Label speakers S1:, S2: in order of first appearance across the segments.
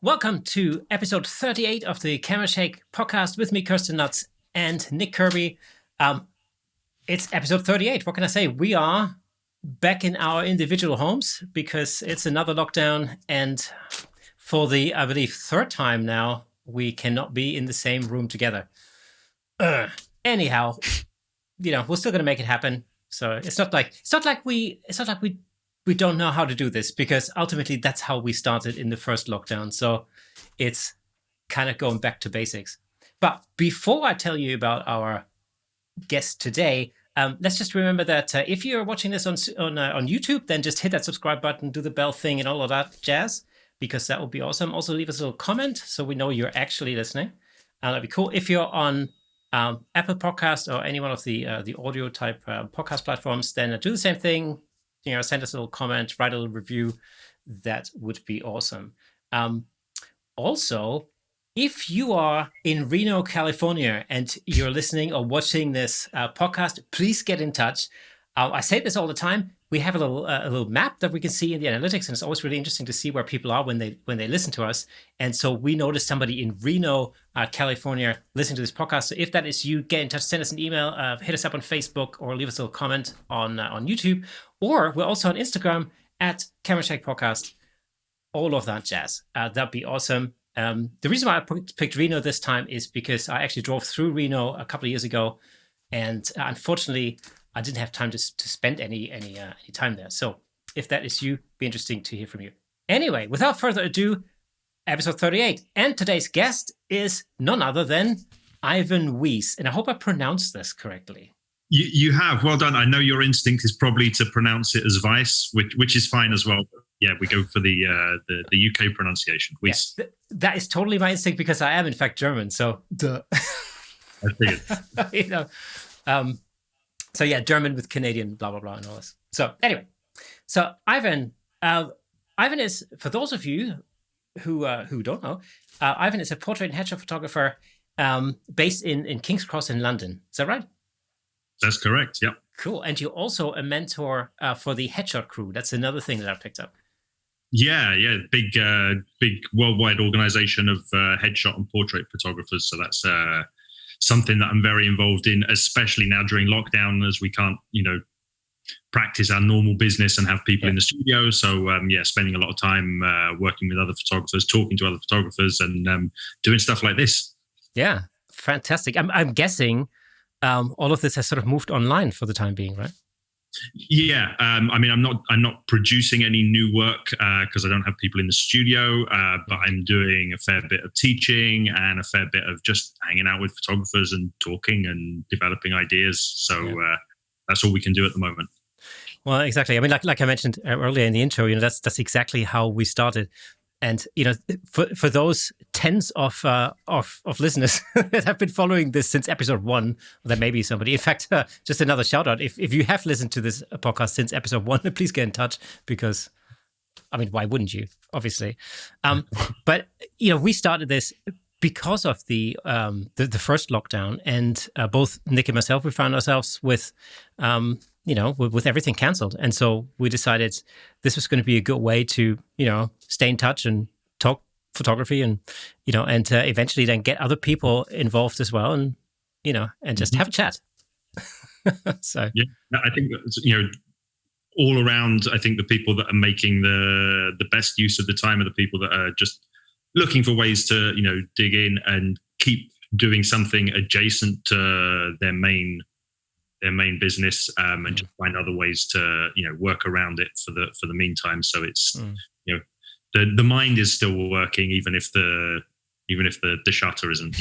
S1: Welcome to episode 38 of the Camera Shake podcast with me, Kersten and Nick Kirby. It's episode 38. What can I say? We are back in our individual homes because it's another lockdown. And for the, I believe, third time now, we cannot be in the same room together. Anyhow, we're still going to make it happen. So it's not like we don't know how to do this, because ultimately that's how we started in the first lockdown. So it's kind of going back to basics. But before I tell you about our guest today, let's just remember that if you're watching this on YouTube, then just hit that subscribe button, do the bell thing and all of that jazz, because that would be awesome. Also leave us a little comment so we know you're actually listening. That'd be cool. If you're on Apple Podcast or any one of the audio type podcast platforms, then do the same thing. Send us a little comment, write a little review. That would be awesome. Also, if you are in Reno, California, and you're listening or watching this podcast, please get in touch. I say this all the time. We have a little map that we can see in the analytics, and it's always really interesting to see where people are when they listen to us. And so we noticed somebody in Reno, California, listening to this podcast. So if that is you, get in touch, send us an email, hit us up on Facebook, or leave us a little comment on YouTube. Or we're also on Instagram at Camera Shake Podcast. All of that jazz. That'd be awesome. The reason why I picked Reno this time is because I actually drove through Reno a couple of years ago, and unfortunately, I didn't have time to spend any time there. So if that is you, be interesting to hear from you. Anyway, without further ado, episode 38. And today's guest is none other than Ivan Weiss. And I hope I pronounced this correctly.
S2: You have. Well done. I know your instinct is probably to pronounce it as Weiss, which is fine as well. Yeah, we go for the UK pronunciation. Weiss.
S1: Yeah, that is totally my instinct, because I am in fact German. So duh.
S2: I figured.
S1: So yeah, German with Canadian blah blah blah and all this. So anyway, so Ivan is, for those of you who don't know, Ivan is a portrait and headshot photographer based in King's Cross in London. Is that right?
S2: That's correct. Yeah.
S1: Cool. And you're also a mentor for the Headshot Crew. That's another thing that I picked up.
S2: Yeah. Big worldwide organization of headshot and portrait photographers. So that's something that I'm very involved in, especially now during lockdown, as we can't, practice our normal business and have people in the studio. So spending a lot of time working with other photographers, talking to other photographers, and doing stuff like this.
S1: Yeah, fantastic. I'm guessing all of this has sort of moved online for the time being, right?
S2: Yeah, I'm not producing any new work because I don't have people in the studio, but I'm doing a fair bit of teaching and a fair bit of just hanging out with photographers and talking and developing ideas. So that's all we can do at the moment.
S1: Well, exactly. I mean, like I mentioned earlier in the intro, that's exactly how we started. And for those tens of listeners that have been following this since episode 1, there may be somebody. In fact, just another shout out: if you have listened to this podcast since episode 1, please get in touch, because, I mean, why wouldn't you? Obviously, but we started this because of the first lockdown, and both Nick and myself, we found ourselves with with everything canceled. And so we decided this was going to be a good way to, stay in touch and talk photography and eventually then get other people involved as well, and, and just have a chat. So,
S2: yeah, I think, all around, I think the people that are making the best use of the time are the people that are just looking for ways to, dig in and keep doing something adjacent to their main business, and just find other ways to work around it for the meantime. So it's the mind is still working, even if the shutter isn't.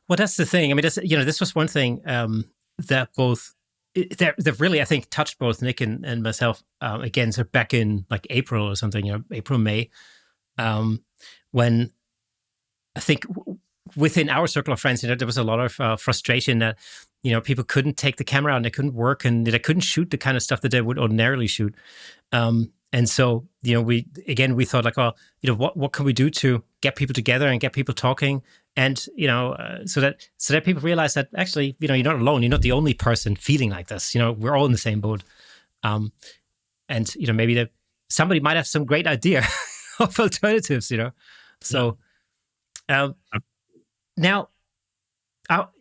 S1: Well, that's the thing. I mean, this was one thing that really, I think, touched both Nick and myself again. So back in like April or something, April, May, when I think within our circle of friends, there was a lot of frustration that people couldn't take the camera out and they couldn't work and they couldn't shoot the kind of stuff that they would ordinarily shoot. And so, we thought like, well, what can we do to get people together and get people talking? And, so that people realize that actually, you're not alone. You're not the only person feeling like this. We're all in the same boat. And, maybe somebody might have some great idea of alternatives, So now,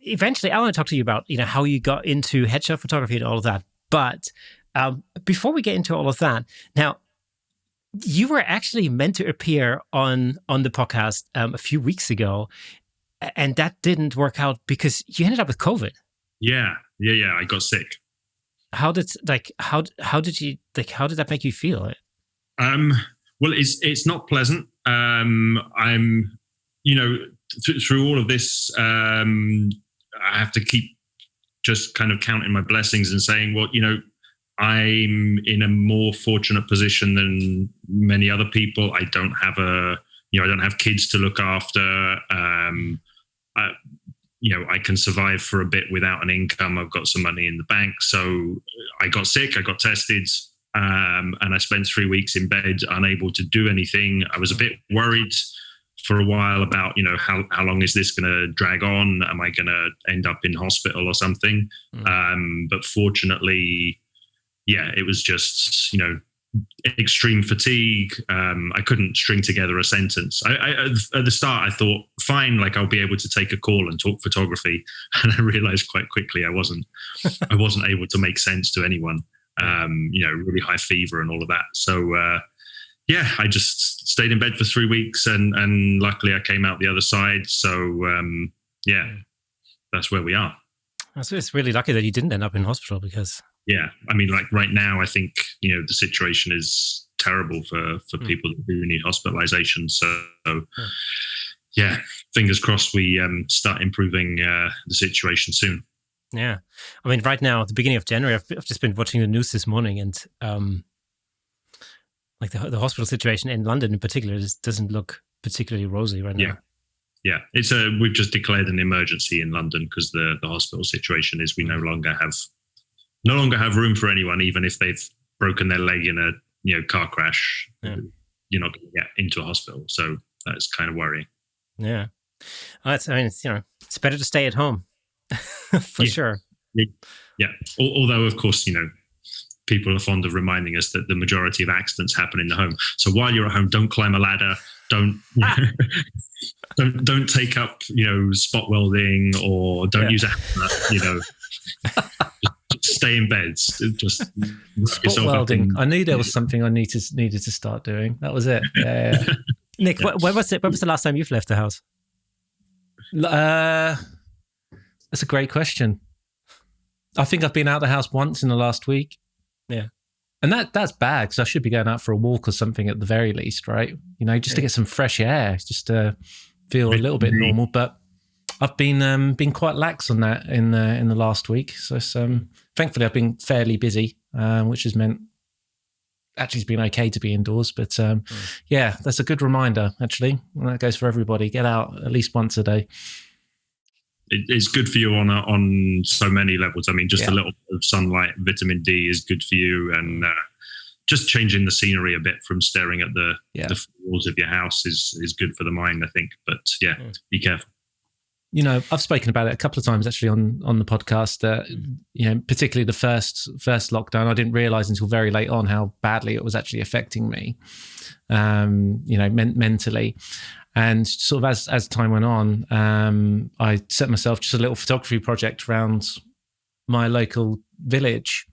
S1: eventually, I want to talk to you about how you got into headshot photography and all of that. But before we get into all of that, now you were actually meant to appear on the podcast a few weeks ago, and that didn't work out because you ended up with COVID.
S2: Yeah. I got sick.
S1: How did that make you feel?
S2: Well, it's not pleasant. I'm, through all of this, I have to keep just kind of counting my blessings and saying, well, I'm in a more fortunate position than many other people. I don't have I don't have kids to look after. I can survive for a bit without an income. I've got some money in the bank. So I got sick, I got tested, and I spent 3 weeks in bed, unable to do anything. I was a bit worried for a while about, how long is this going to drag on? Am I going to end up in hospital or something? But fortunately, it was just, extreme fatigue. I couldn't string together a sentence. I at the start, I thought, fine, like I'll be able to take a call and talk photography. And I realized quite quickly I wasn't able to make sense to anyone. Really high fever and all of that. So, I just stayed in bed for 3 weeks and luckily I came out the other side. So, that's where we are.
S1: So it's really lucky that you didn't end up in hospital because...
S2: Yeah. I mean, like right now, I think, the situation is terrible for people who need hospitalization. So, fingers crossed we start improving the situation soon.
S1: Yeah. I mean, right now, at the beginning of January, I've just been watching the news this morning and like the hospital situation in London in particular just doesn't look particularly rosy right now.
S2: Yeah. We've just declared an emergency in London because the hospital situation is we no longer have room for anyone, even if they've broken their leg in a car crash. You're not going to get into a hospital, so that's kind of worrying.
S1: Yeah, it's better to stay at home for sure.
S2: Yeah, although of course people are fond of reminding us that the majority of accidents happen in the home. So while you're at home, don't climb a ladder. Don't don't take up spot welding or don't use a hammer. Stay in bed. Just
S3: spot welding. I knew there was something I needed to start doing. That was it. Yeah.
S1: Nick, when was the last time you've left the house?
S3: That's a great question. I think I've been out of the house once in the last week.
S1: Yeah.
S3: And that's bad because I should be going out for a walk or something at the very least, right? Just to get some fresh air, just to feel a little bit normal. But I've been quite lax on that in the last week. So thankfully I've been fairly busy, which has meant actually it's been okay to be indoors. But that's a good reminder actually. And that goes for everybody. Get out at least once a day.
S2: It's good for you on so many levels. I mean, just a little bit of sunlight, vitamin D is good for you, and just changing the scenery a bit from staring at the walls of your house is good for the mind, I think. But be careful.
S3: I've spoken about it a couple of times actually on the podcast that, particularly the first lockdown, I didn't realize until very late on how badly it was actually affecting me, mentally. And sort of as time went on, I set myself just a little photography project around my local village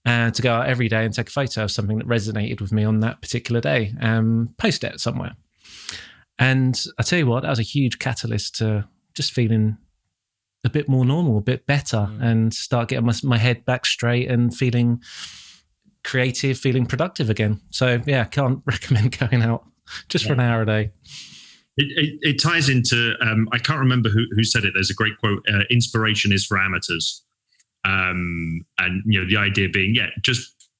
S3: to go out every day and take a photo of something that resonated with me on that particular day and post it somewhere. And I tell you what, that was a huge catalyst to just feeling a bit more normal, a bit better, and start getting my head back straight and feeling creative, feeling productive again. So can't recommend going out just for an hour a day.
S2: It ties into, I can't remember who said it. There's a great quote, inspiration is for amateurs. And, the idea being, just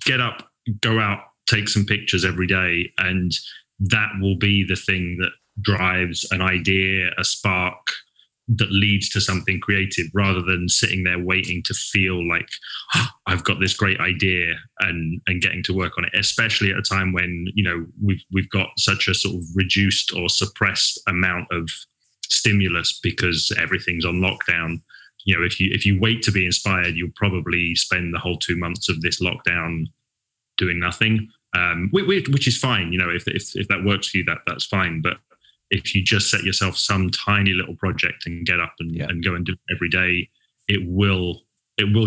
S2: get up, go out, take some pictures every day. And that will be the thing that drives an idea, a spark that leads to something creative, rather than sitting there waiting to feel like I've got this great idea and getting to work on it, especially at a time when we've got such a sort of reduced or suppressed amount of stimulus because everything's on lockdown. If you wait to be inspired, you'll probably spend the whole 2 months of this lockdown doing nothing, which is fine. If that works for you, that's fine. But if you just set yourself some tiny little project and get up and go and do it every day, it will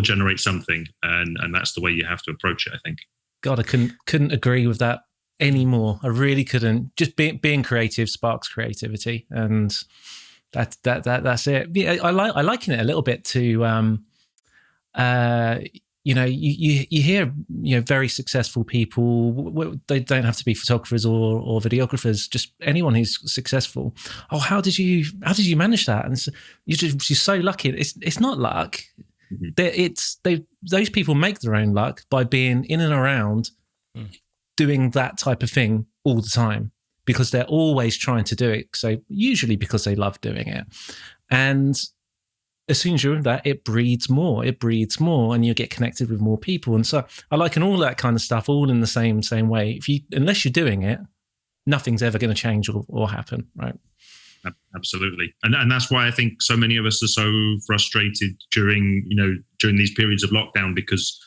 S2: generate something, and that's the way you have to approach it, I think.
S3: God, I couldn't agree with that anymore. I really couldn't. Just being creative sparks creativity, and that's it. Yeah, I liken it a little bit to you hear very successful people. They don't have to be photographers or videographers. Just anyone who's successful. Oh, how did you manage that? And so you're so lucky. It's not luck. Mm-hmm. Those people make their own luck by being in and around doing that type of thing all the time, because they're always trying to do it. So usually because they love doing it, and as soon as you're in that, it breeds more, and you get connected with more people. And so I liken all that kind of stuff all in the same way. Unless you're doing it, nothing's ever going to change or happen, right?
S2: Absolutely. And that's why I think so many of us are so frustrated during these periods of lockdown, because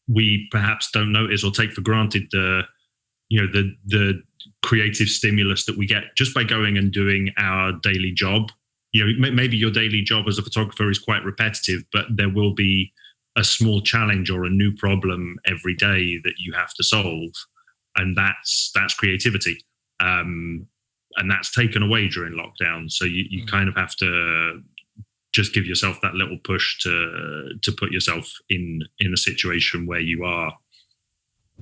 S2: we perhaps don't notice or take for granted the creative stimulus that we get just by going and doing our daily job. Maybe your daily job as a photographer is quite repetitive, but there will be a small challenge or a new problem every day that you have to solve, and that's creativity. And that's taken away during lockdown. So you kind of have to just give yourself that little push to put yourself in a situation where you are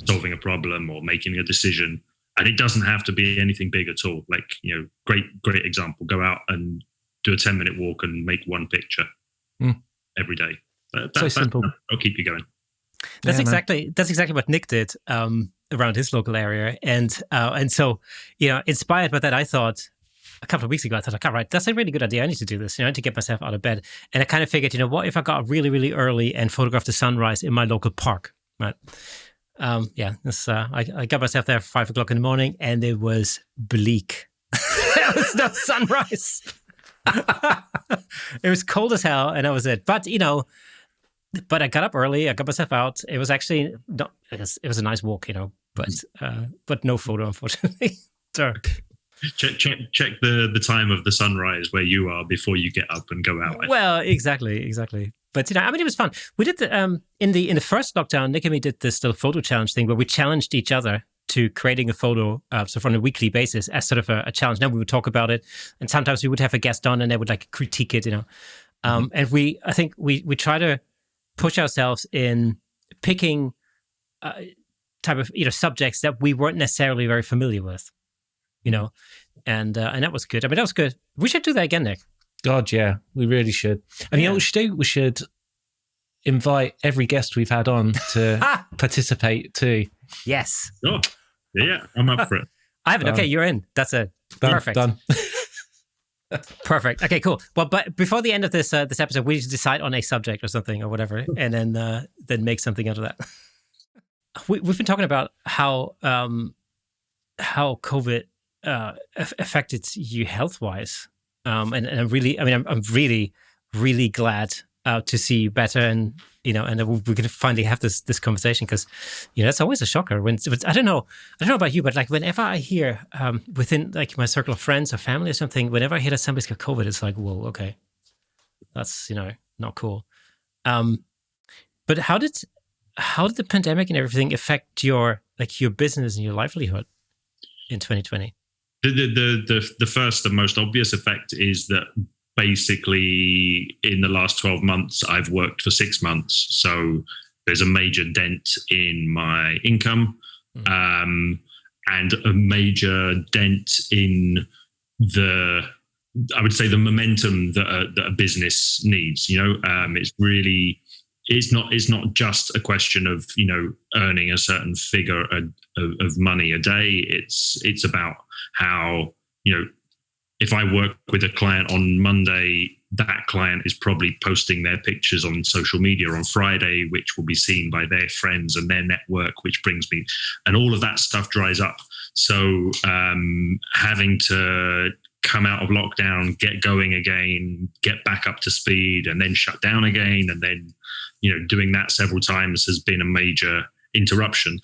S2: solving a problem or making a decision. And it doesn't have to be anything big at all. Like, great example, go out and do a 10-minute walk and make one picture every day.
S3: So simple.
S2: That'll keep you going.
S1: That's exactly what Nick did around his local area, and so inspired by that, I thought a couple of weeks ago, all right, that's a really good idea. I need to do this, to get myself out of bed. And I kind of figured, what if I got up really, really early and photographed the sunrise in my local park, right? I got myself there for 5:00 in the morning, and it was bleak. There was no sunrise. It was cold as hell, and that was it. But I got up early. I got myself out. It was actually it was a nice walk, but no photo, unfortunately. So
S2: check the time of the sunrise where you are before you get up and go out.
S1: Well, exactly. But it was fun. We did in the first lockdown. Nick and me did this little photo challenge thing where we challenged each other to creating a photo, so on a weekly basis as sort of a challenge. Now we would talk about it, and sometimes we would have a guest on, and they would critique it, And I think we try to push ourselves in picking type of subjects that we weren't necessarily very familiar with, and that was good. That was good. We should do that again, Nick.
S3: God, yeah, we really should. And what we should do? We should invite every guest we've had on to participate too.
S1: Yes.
S2: Oh, yeah, I'm up for it.
S1: Ivan, okay, you're in. That's it. Perfect.
S3: Done.
S1: Perfect. Okay, cool. Well, but before the end of this episode, we need to decide on a subject or something or whatever, and then make something out of that. We've been talking about how COVID affected you health-wise, and I'm really, I'm really, really glad to see you better, and and we're gonna finally have this conversation, because it's always a shocker when I don't know about you, but whenever I hear within my circle of friends or family or something, whenever I hear that somebody's got COVID, it's like, whoa, okay, that's not cool. But how did the pandemic and everything affect your business and your livelihood in 2020?
S2: The first and most obvious effect is that basically in the last 12 months, I've worked for 6 months. So there's a major dent in my income, and a major dent in the momentum that a business needs. It's not just a question of, earning a certain figure of money a day. It's about how, if I work with a client on Monday, that client is probably posting their pictures on social media on Friday, which will be seen by their friends and their network, which brings me, and all of that stuff dries up. So having to come out of lockdown, get going again, get back up to speed, and then shut down again, and then, doing that several times has been a major interruption.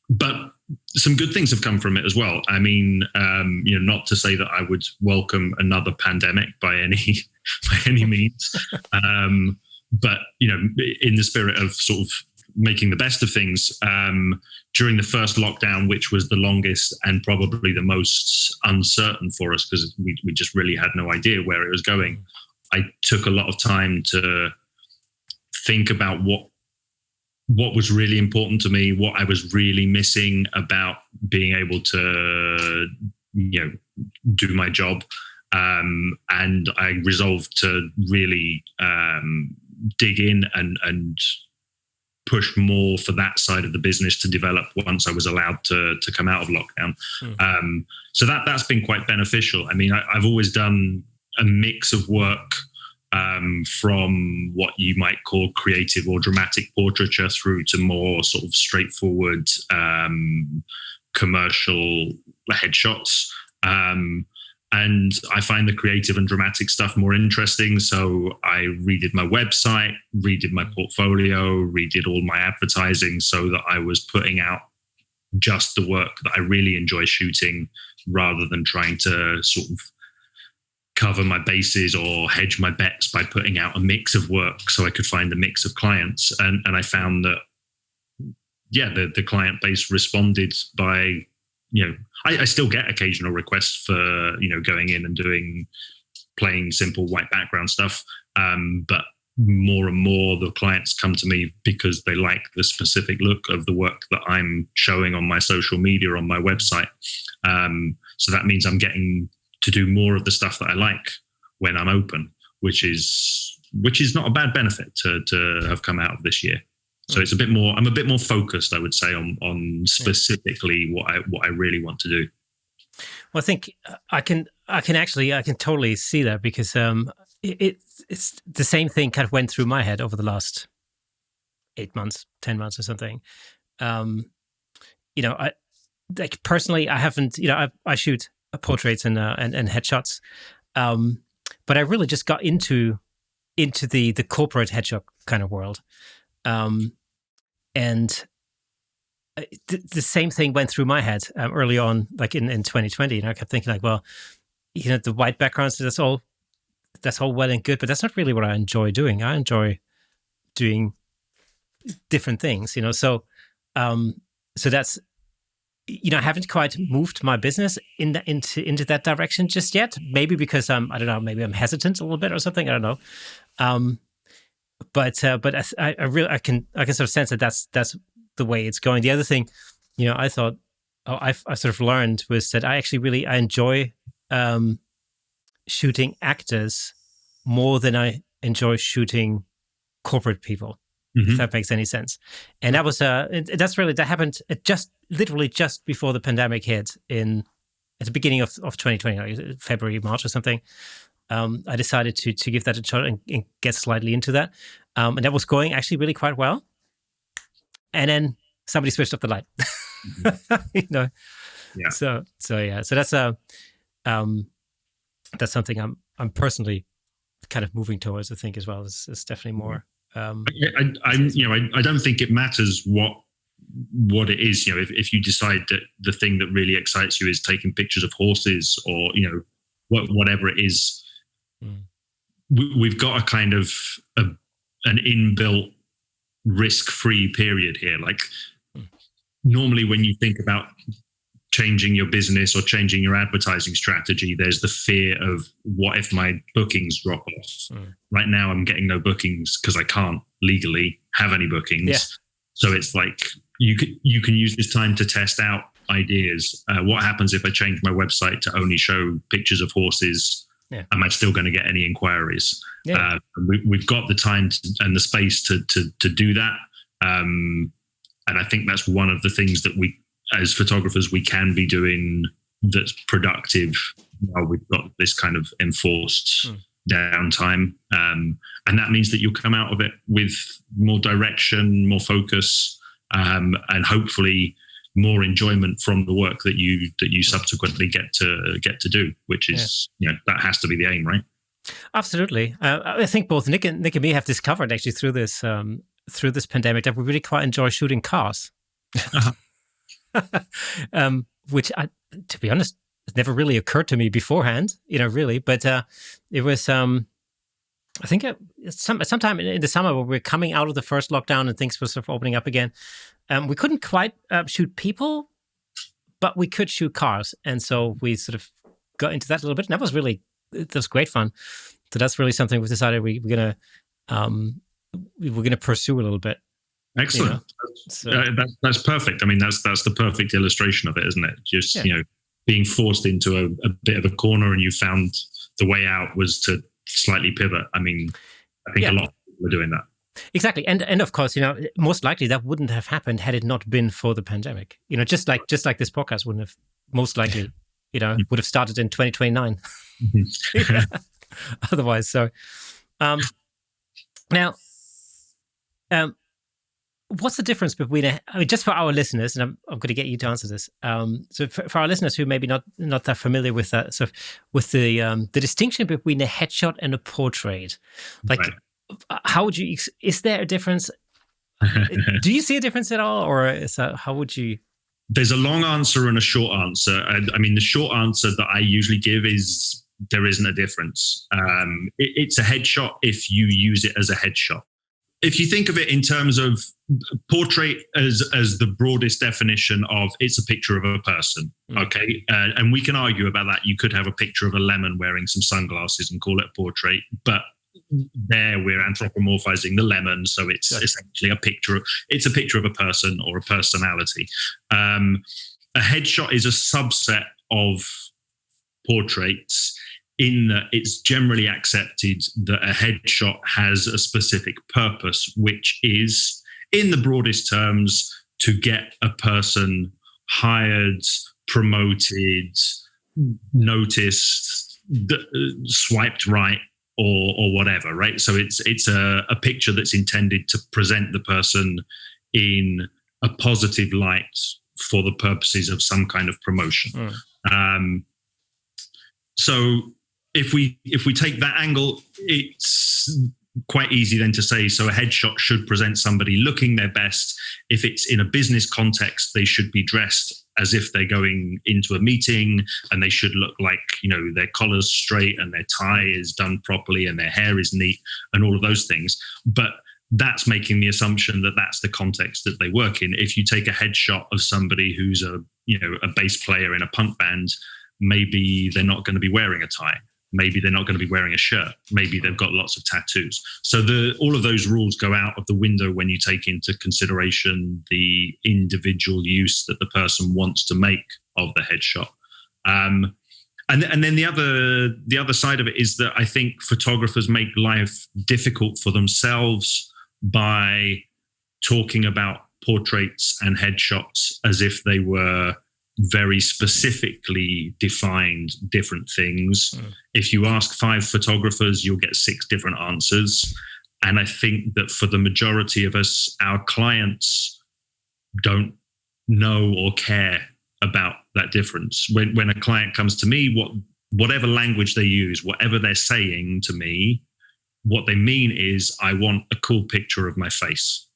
S2: But some good things have come from it as well. I mean, not to say that I would welcome another pandemic by any means, but in the spirit of sort of making the best of things, during the first lockdown, which was the longest and probably the most uncertain for us because we just really had no idea where it was going, I took a lot of time to think about what was really important to me, what I was really missing about being able to, do my job. And I resolved to really dig in and push more for that side of the business to develop once I was allowed to come out of lockdown. So that's been quite beneficial. I mean, I've always done a mix of work from what you might call creative or dramatic portraiture through to more sort of straightforward commercial headshots. And I find the creative and dramatic stuff more interesting. So I redid my website, redid my portfolio, redid all my advertising so that I was putting out just the work that I really enjoy shooting rather than trying to sort of cover my bases or hedge my bets by putting out a mix of work so I could find a mix of clients. And I found that, the client base responded by, I still get occasional requests for, going in and doing plain, simple white background stuff. But more and more the clients come to me because they like the specific look of the work that I'm showing on my social media, on my website. So that means I'm getting to do more of the stuff that I like when I'm open, which is not a bad benefit to have come out of this year. So it's I'm a bit more focused, I would say, on specifically what I really want to do.
S1: Well, I think I can totally see that because it's the same thing kind of went through my head over the last 8 months, 10 months or something. I personally, I haven't, I shoot portraits and headshots, but I really just got into the corporate headshot kind of world. And the same thing went through my head early on, like in 2020. And I kept thinking, like, well, the white backgrounds, that's all well and good, but that's not really what I enjoy doing. I enjoy doing different things, So that's, I haven't quite moved my business into that direction just yet. Maybe because I don't know, maybe I'm hesitant a little bit or something. I don't know. But I can sort of sense that that's the way it's going. The other thing, I thought, I sort of learned was that I actually I enjoy shooting actors more than I enjoy shooting corporate people. Mm-hmm. If that makes any sense. And that was that happened literally just before the pandemic hit at the beginning of 2020, like February, March or something. I decided to give that a shot and get slightly into that. And that was going actually really quite well. And then somebody switched off the light. Mm-hmm. Yeah. So that's something I'm personally kind of moving towards, I think, as well. It's definitely more.
S2: I don't think it matters what it is. If you decide that the thing that really excites you is taking pictures of horses or whatever it is, we've got a kind of an inbuilt risk-free period here. Like normally when you think about changing your business or changing your advertising strategy, there's the fear of what if my bookings drop off. Right now I'm getting no bookings because I can't legally have any bookings. Yeah. So it's like you can use this time to test out ideas. What happens if I change my website to only show pictures of horses? Yeah. Am I still going to get any inquiries? Yeah. We've got the time and the space to do that. And I think that's one of the things that we, as photographers, we can be doing that's productive while we've got this kind of enforced downtime. And that means that you'll come out of it with more direction, more focus, and hopefully more enjoyment from the work that you subsequently get to do, which is, that has to be the aim, right?
S1: Absolutely. I think both Nick and me have discovered actually through this pandemic that we really quite enjoy shooting cars. Uh-huh. which to be honest, it never really occurred to me beforehand, really. But it was, I think, sometime in the summer when we're coming out of the first lockdown and things were sort of opening up again. We couldn't quite shoot people, but we could shoot cars, and so we sort of got into that a little bit, and that was great fun. So that's really something we decided we're gonna pursue a little bit.
S2: Excellent. That's perfect. I mean, that's the perfect illustration of it, isn't it? Just being forced into a bit of a corner, and you found the way out was to slightly pivot. I mean, I think a lot of people are doing that.
S1: Exactly, and of course, most likely that wouldn't have happened had it not been for the pandemic. Just like this podcast wouldn't have most likely, would have started in 2029. Otherwise, so now, what's the difference between just for our listeners, and I'm going to get you to answer this. So for our listeners who maybe not that familiar with that, so with the distinction between a headshot and a portrait, like. Right. How would you? Is there a difference? Do you see a difference at all, or how would you?
S2: There's a long answer and a short answer. I mean, the short answer that I usually give is there isn't a difference. It's a headshot if you use it as a headshot. If you think of it in terms of portrait as the broadest definition of it's a picture of a person, okay? And we can argue about that. You could have a picture of a lemon wearing some sunglasses and call it a portrait, but there we're anthropomorphizing the lemon, so it's essentially a picture. It's a picture of a person or a personality. A headshot is a subset of portraits in that it's generally accepted that a headshot has a specific purpose, which is, in the broadest terms, to get a person hired, promoted, noticed, swiped right, or whatever, right? So it's a picture that's intended to present the person in a positive light for the purposes of some kind of promotion. So if we take that angle, it's quite easy then to say, so a headshot should present somebody looking their best. If it's in a business context, they should be dressed as if they're going into a meeting, and they should look like, their collar's straight and their tie is done properly and their hair is neat and all of those things. But that's making the assumption that that's the context that they work in. If you take a headshot of somebody who's a bass player in a punk band, maybe they're not going to be wearing a tie. Maybe they're not going to be wearing a shirt. Maybe they've got lots of tattoos. So all of those rules go out of the window when you take into consideration the individual use that the person wants to make of the headshot. And then the other side of it is that I think photographers make life difficult for themselves by talking about portraits and headshots as if they were very specifically defined different things. If you ask 5 photographers, you'll get 6 different answers. And I think that for the majority of us, our clients don't know or care about that difference. When a client comes to me, whatever language they use, whatever they're saying to me, what they mean is, I want a cool picture of my face.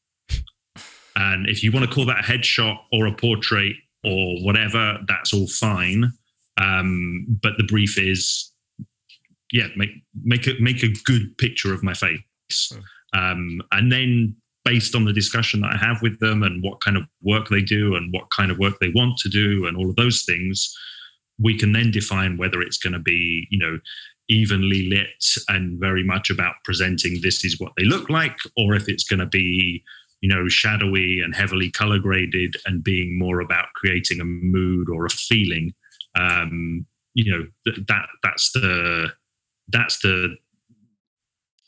S2: And if you want to call that a headshot or a portrait or whatever, that's all fine. But the brief is, make a good picture of my face. And then based on the discussion that I have with them and what kind of work they do and what kind of work they want to do and all of those things, we can then define whether it's going to be, evenly lit and very much about presenting this is what they look like, or if it's going to be, shadowy and heavily color graded and being more about creating a mood or a feeling. That's the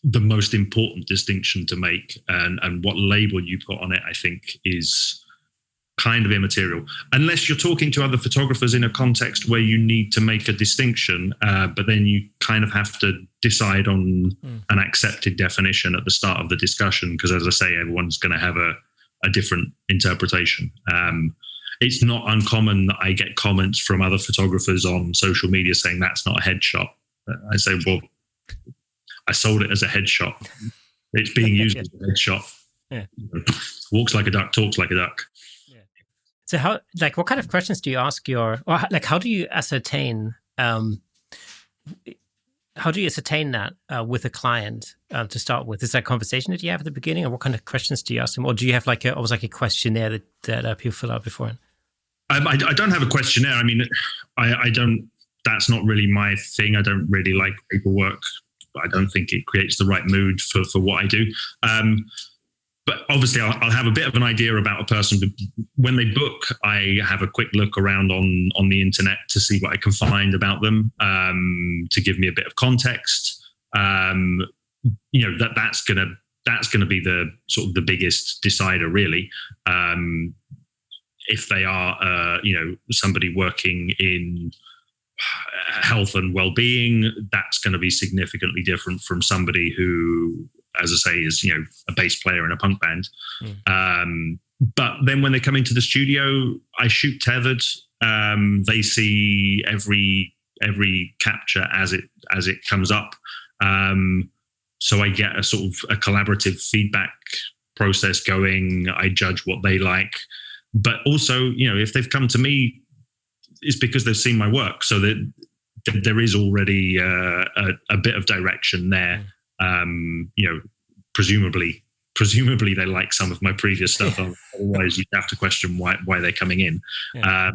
S2: most important distinction to make, and what label you put on it, I think, is kind of immaterial, unless you're talking to other photographers in a context where you need to make a distinction, but then you kind of have to decide on an accepted definition at the start of the discussion, because, as I say, everyone's going to have a different interpretation. It's not uncommon that I get comments from other photographers on social media saying that's not a headshot. I say, well, I sold it as a headshot. It's being used as a headshot. Walks like a duck, talks like a duck.
S1: So how, like, what kind of questions do you ask or like, how do you ascertain, that with a client to start with? Is that conversation that you have at the beginning, or what kind of questions do you ask them? Or do you have like almost like a questionnaire that people fill out beforehand?
S2: I don't have a questionnaire. I mean, I don't, that's not really my thing. I don't really like paperwork. I don't think it creates the right mood for what I do. But obviously, I'll have a bit of an idea about a person. When they book, I have a quick look around on the internet to see what I can find about them, to give me a bit of context. That's gonna be the sort of the biggest decider, really. If they are, somebody working in health and well-being, that's going to be significantly different from somebody who, as I say, is a bass player in a punk band. But then when they come into the studio, I shoot tethered. They see every capture as it comes up. So I get a sort of a collaborative feedback process going. I judge what they like, but also if they've come to me, it's because they've seen my work, so that there is already a bit of direction there. Presumably they like some of my previous stuff. Otherwise, you'd have to question why they're coming in. Yeah.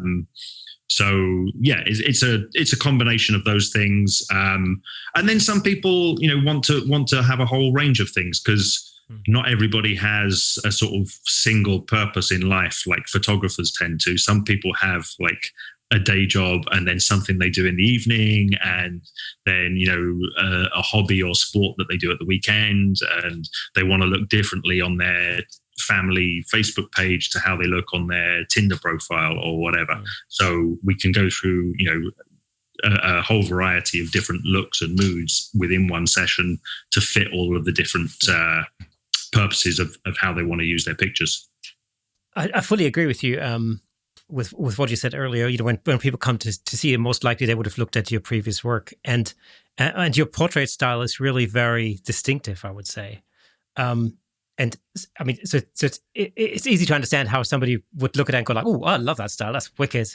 S2: It's a combination of those things, and then some people want to have a whole range of things, because not everybody has a sort of single purpose in life like photographers tend to. Some people have like a day job and then something they do in the evening, and then a hobby or sport that they do at the weekend, and they want to look differently on their family Facebook page to how they look on their Tinder profile or whatever. So we can go through a whole variety of different looks and moods within one session to fit all of the different purposes of how they want to use their pictures.
S1: I fully agree with you. With what you said earlier, when people come to see you, most likely they would have looked at your previous work, and your portrait style is really very distinctive, I would say. And I mean, so it's easy to understand how somebody would look at it and go like, "Oh, I love that style. That's wicked."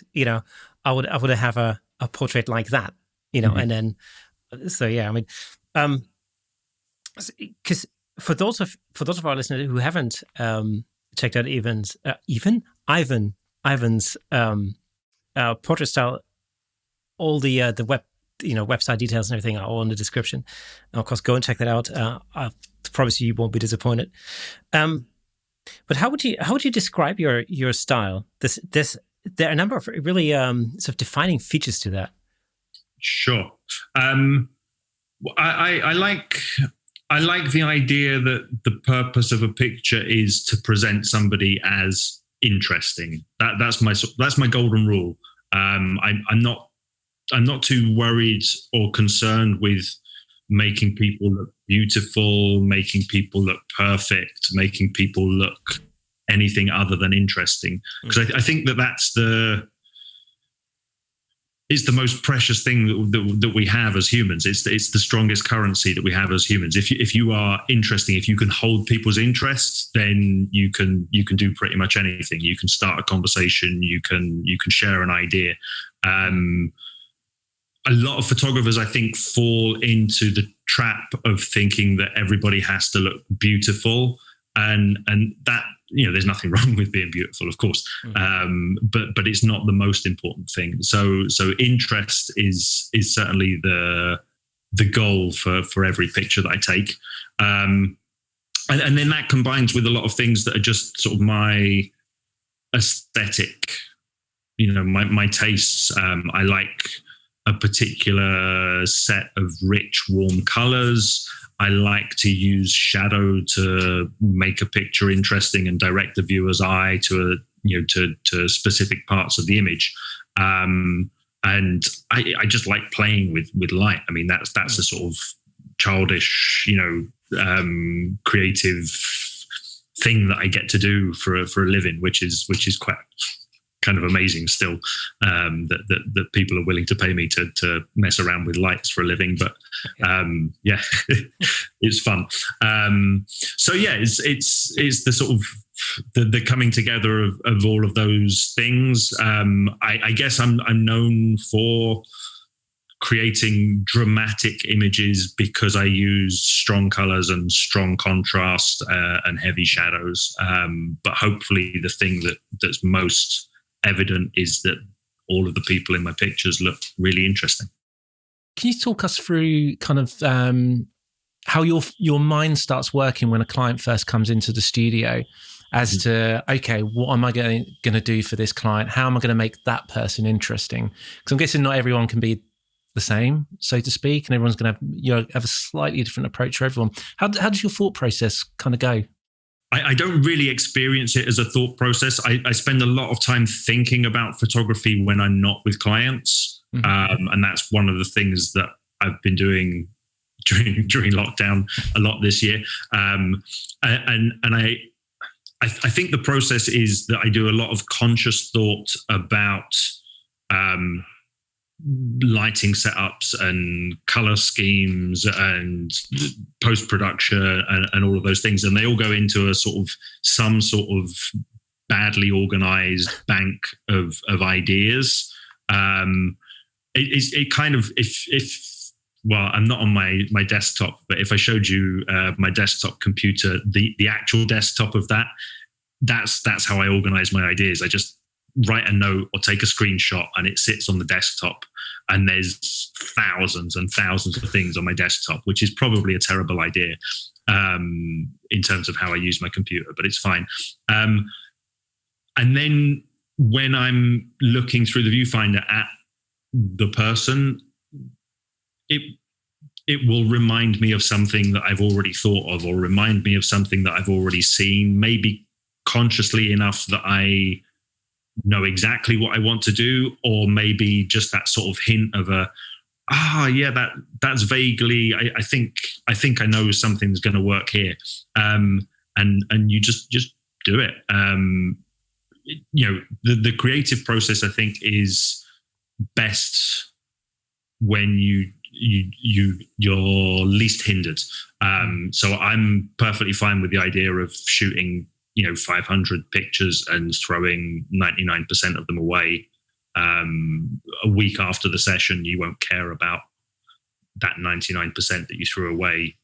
S1: I would have a portrait like that, and then so yeah, I mean, because for those of our listeners who haven't checked out Ivan's portrait style, all the web website details and everything are all in the description. And of course, go and check that out. I promise you won't be disappointed. But how would you describe your style? There are a number of really sort of defining features to that.
S2: Sure. I like the idea that the purpose of a picture is to present somebody as interesting. That's my golden rule. I'm not too worried or concerned with making people look beautiful, making people look perfect, making people look anything other than interesting. Because I think that's it's the most precious thing that we have as humans. It's the strongest currency that we have as humans. If you are interesting, if you can hold people's interests, then you can do pretty much anything. You can start a conversation. You can share an idea. A lot of photographers, I think, fall into the trap of thinking that everybody has to look beautiful, and that, there's nothing wrong with being beautiful, of course, but it's not the most important thing. So interest is certainly the goal for every picture that I take, and then that combines with a lot of things that are just sort of my aesthetic, my tastes. I like a particular set of rich, warm colors. I like to use shadow to make a picture interesting and direct the viewer's eye to specific parts of the image. And I just like playing with light. I mean, that's a sort of childish, creative thing that I get to do for a living, which is quite kind of amazing still, that people are willing to pay me to mess around with lights for a living. But it's fun. So yeah, it's the sort of the coming together of all of those things. I guess I'm known for creating dramatic images because I use strong colors and strong contrast and heavy shadows. But hopefully the thing that's most evident is that all of the people in my pictures look really interesting.
S3: Can you talk us through kind of how your mind starts working when a client first comes into the studio as to, okay, what am I going to do for this client? How am I going to make that person interesting? Because I'm guessing not everyone can be the same, so to speak, and everyone's going to have a slightly different approach for everyone. How does your thought process kind of go?
S2: I don't really experience it as a thought process. I spend a lot of time thinking about photography when I'm not with clients. And that's one of the things that I've been doing during lockdown a lot this year. And I think the process is that I do a lot of conscious thought about lighting setups and color schemes and post-production and all of those things. And they all go into some sort of badly organized bank of ideas. It kind of, well, I'm not on my desktop, but if I showed you my desktop computer, the actual desktop of that's how I organize my ideas. I just write a note or take a screenshot and it sits on the desktop, and there's thousands and thousands of things on my desktop, which is probably a terrible idea in terms of how I use my computer, but it's fine. And then when I'm looking through the viewfinder at the person, it will remind me of something that I've already thought of, or remind me of something that I've already seen, maybe consciously enough that I know exactly what I want to do, or maybe just that sort of hint of that's vaguely, I think I know something's going to work here. And you just do it. The creative process, I think, is best when you're least hindered. So I'm perfectly fine with the idea of shooting 500 pictures and throwing 99% of them away. A week after the session, you won't care about that 99% that you threw away.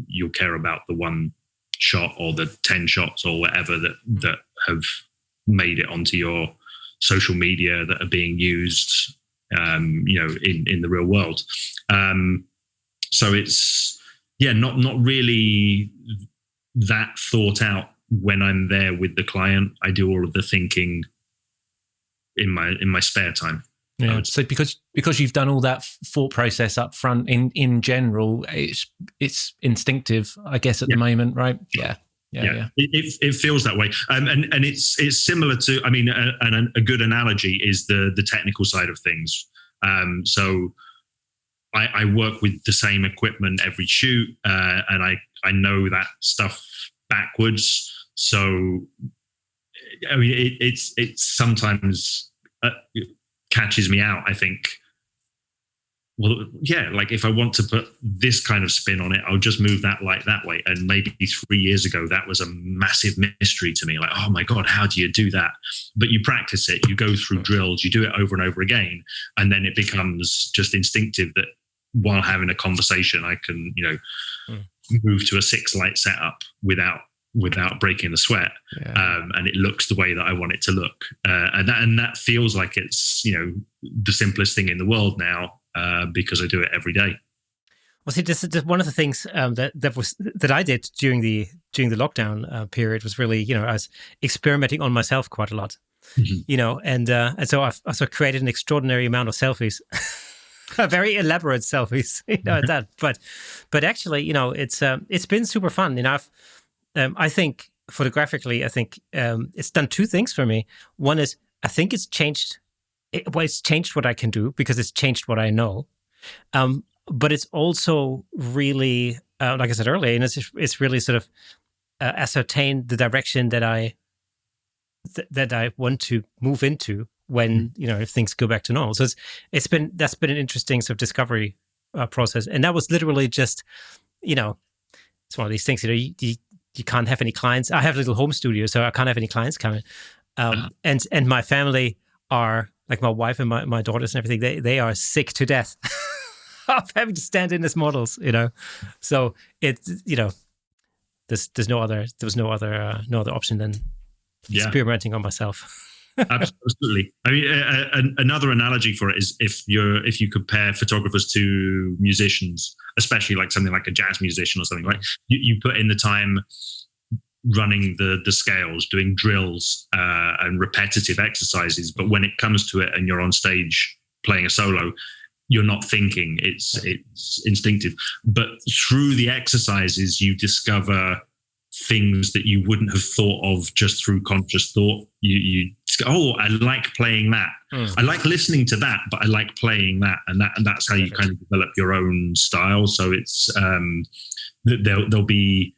S2: You'll care about the one shot or the 10 shots or whatever that have made it onto your social media that are being used in the real world. So it's not really that thought out when I'm there with the client. I do all of the thinking in my spare time.
S3: Yeah. So because you've done all that thought process up front in general, it's instinctive, I guess, at the moment, right? Yeah. It
S2: feels that way, and it's similar to. I mean, a good analogy is the technical side of things. So I work with the same equipment every shoot, and I know that stuff backwards. So I mean, it's sometimes catches me out. I think, well, yeah, like if I want to put this kind of spin on it, I'll just move that light that way. And maybe 3 years ago, that was a massive mystery to me. Like, oh my God, how do you do that? But you practice it, you go through drills, you do it over and over again. And then it becomes just instinctive that while having a conversation, I can, move to a 6 light setup without breaking the sweat. And it looks the way that I want it to look. And that feels like it's, the simplest thing in the world now. Because I do it every day.
S1: Well, see, this is one of the things that I did during the lockdown period was really, I was experimenting on myself quite a lot, and so I created an extraordinary amount of selfies, very elaborate selfies, at that. But actually, it's been super fun. I think photographically, it's done two things for me. One is I think it's changed. It's changed what I can do because it's changed what I know. But it's also really, like I said earlier, and it's really sort of ascertained the direction that I want to move into when if things go back to normal. So that's been an interesting sort of discovery process, and that was literally just it's one of these things. you can't have any clients. I have a little home studio, so I can't have any clients coming. And my family are like my wife and my daughters and everything. They are sick to death of having to stand in as models, So it's there was no other option than experimenting on myself.
S2: Absolutely. I mean, another analogy for it is if you compare photographers to musicians, especially like something like a jazz musician or something, right? You put in the time running the scales, doing drills and repetitive exercises, but when it comes to it and you're on stage playing a solo, you're not thinking. It's instinctive. But through the exercises, you discover things that you wouldn't have thought of just through conscious thought. You go, I like playing that. I like listening to that, but I like playing that, and that's how you kind of develop your own style. So it's there'll be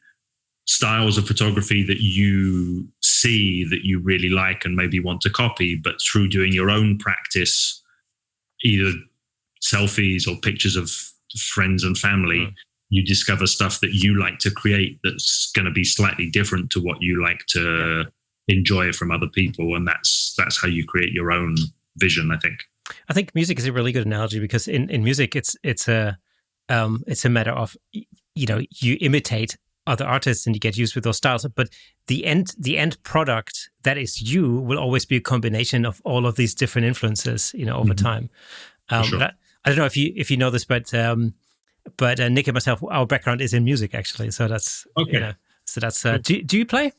S2: styles of photography that you see that you really like and maybe want to copy, but through doing your own practice, either selfies or pictures of friends and family, you discover stuff that you like to create that's going to be slightly different to what you like to enjoy from other people, and that's how you create your own vision. I think
S1: music is a really good analogy, because in music it's a matter of you imitate other artists and you get used with those styles, but the end product that is you will always be a combination of all of these different influences over time.
S2: Sure.
S1: I don't know if you know this, but Nick and myself, our background is in music actually, so that's
S2: okay.
S1: So that's do you play?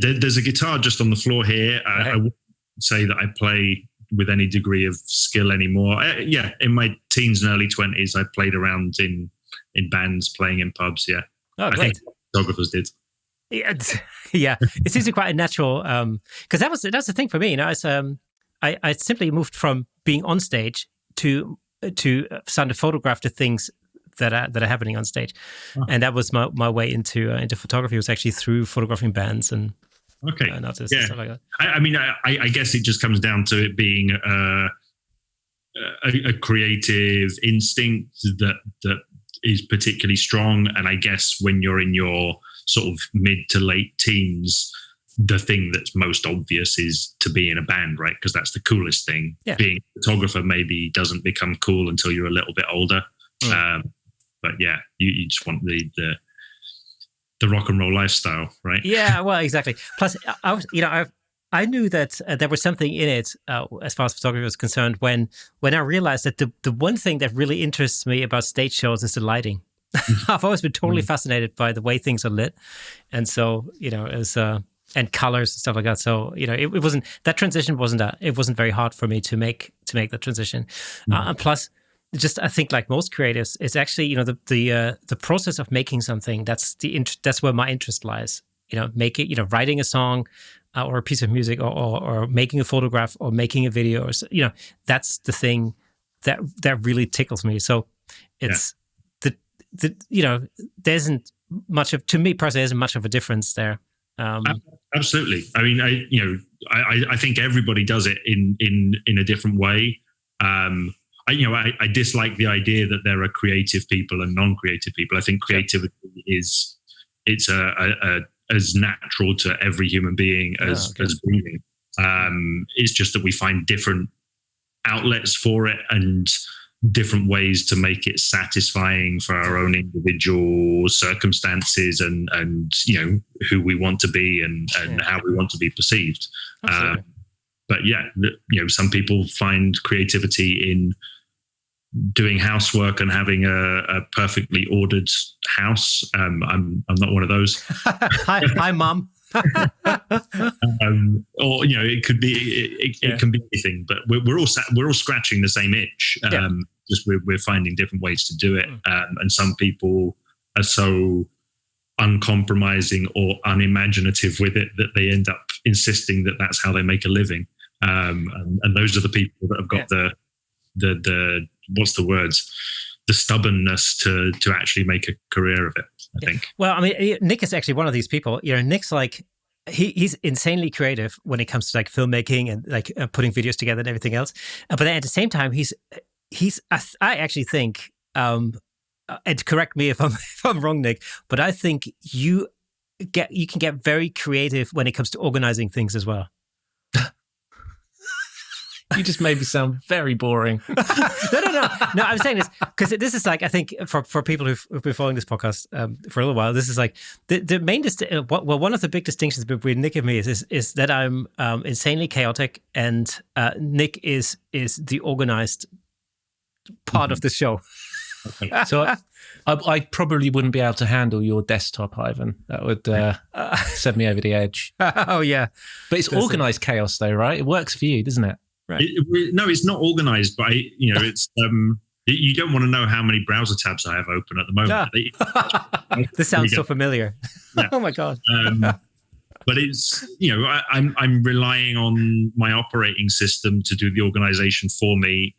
S2: There's a guitar just on the floor here. I wouldn't say that I play with any degree of skill anymore. In my teens and early 20s, I played around in bands, playing in pubs. Yeah.
S1: Oh, great.
S2: I think photographers did.
S1: Yeah. It seems to be quite a natural, because that's the thing for me. I simply moved from being on stage to starting to photograph the things that are happening on stage, and that was my way into photography, was actually through photographing bands and artists and stuff like that.
S2: I guess it just comes down to it being a creative instinct that is particularly strong, and I guess when you're in your sort of mid to late teens, the thing that's most obvious is to be in a band, right? Because that's the coolest thing. Yeah. Being a photographer maybe doesn't become cool until you're a little bit older. But yeah, you just want the rock and roll lifestyle, right?
S1: Yeah, well, exactly. Plus, I knew that there was something in it as far as photography was concerned when I realized that the one thing that really interests me about stage shows is the lighting. I've always been totally fascinated by the way things are lit, and so and colors and stuff like that. So it wasn't, that transition wasn't very hard for me to make that transition. And plus, just I think like most creatives, it's actually the process of making something that's where my interest lies. Writing a song or a piece of music or making a photograph or making a video, or that's the thing that really tickles me. So it's there isn't much of, to me personally, there isn't much of a difference there.
S2: Absolutely. I mean, I think everybody does it in a different way. I dislike the idea that there are creative people and non-creative people. I think creativity is as natural to every human being as breathing. It's just that we find different outlets for it and different ways to make it satisfying for our own individual circumstances and who we want to be and how we want to be perceived. But some people find creativity in doing housework and having a perfectly ordered house. I'm not one of those.
S1: Hi, Mom.
S2: Or it could be it can be anything, but we're all scratching the same itch. Just we're finding different ways to do it, and some people are so uncompromising or unimaginative with it that they end up insisting that that's how they make a living. And those are the people that have got the what's the words, the stubbornness to actually make a career of it, I think. Well,
S1: I mean, Nick is actually one of these people. Nick's like, he's insanely creative when it comes to like filmmaking and like putting videos together and everything else. But then at the same time, he's I actually think, and correct me if I'm wrong, Nick, but I think you get very creative when it comes to organizing things as well.
S3: You just made me sound very boring.
S1: No. I'm saying this because this is like, I think for people who've been following this podcast for a little while, this is like the main one of the big distinctions between Nick and me is that I'm insanely chaotic, and Nick is the organized part of the show.
S3: Okay. So I probably wouldn't be able to handle your desktop, Ivan. That would send me over the edge.
S1: Oh yeah,
S3: but it's organized chaos, though, right? It works for you, doesn't it?
S1: Right.
S2: No, it's not organized, but it's you don't want to know how many browser tabs I have open at the moment.
S1: This sounds so familiar. Yeah. Oh my god.
S2: But it's I'm relying on my operating system to do the organization for me,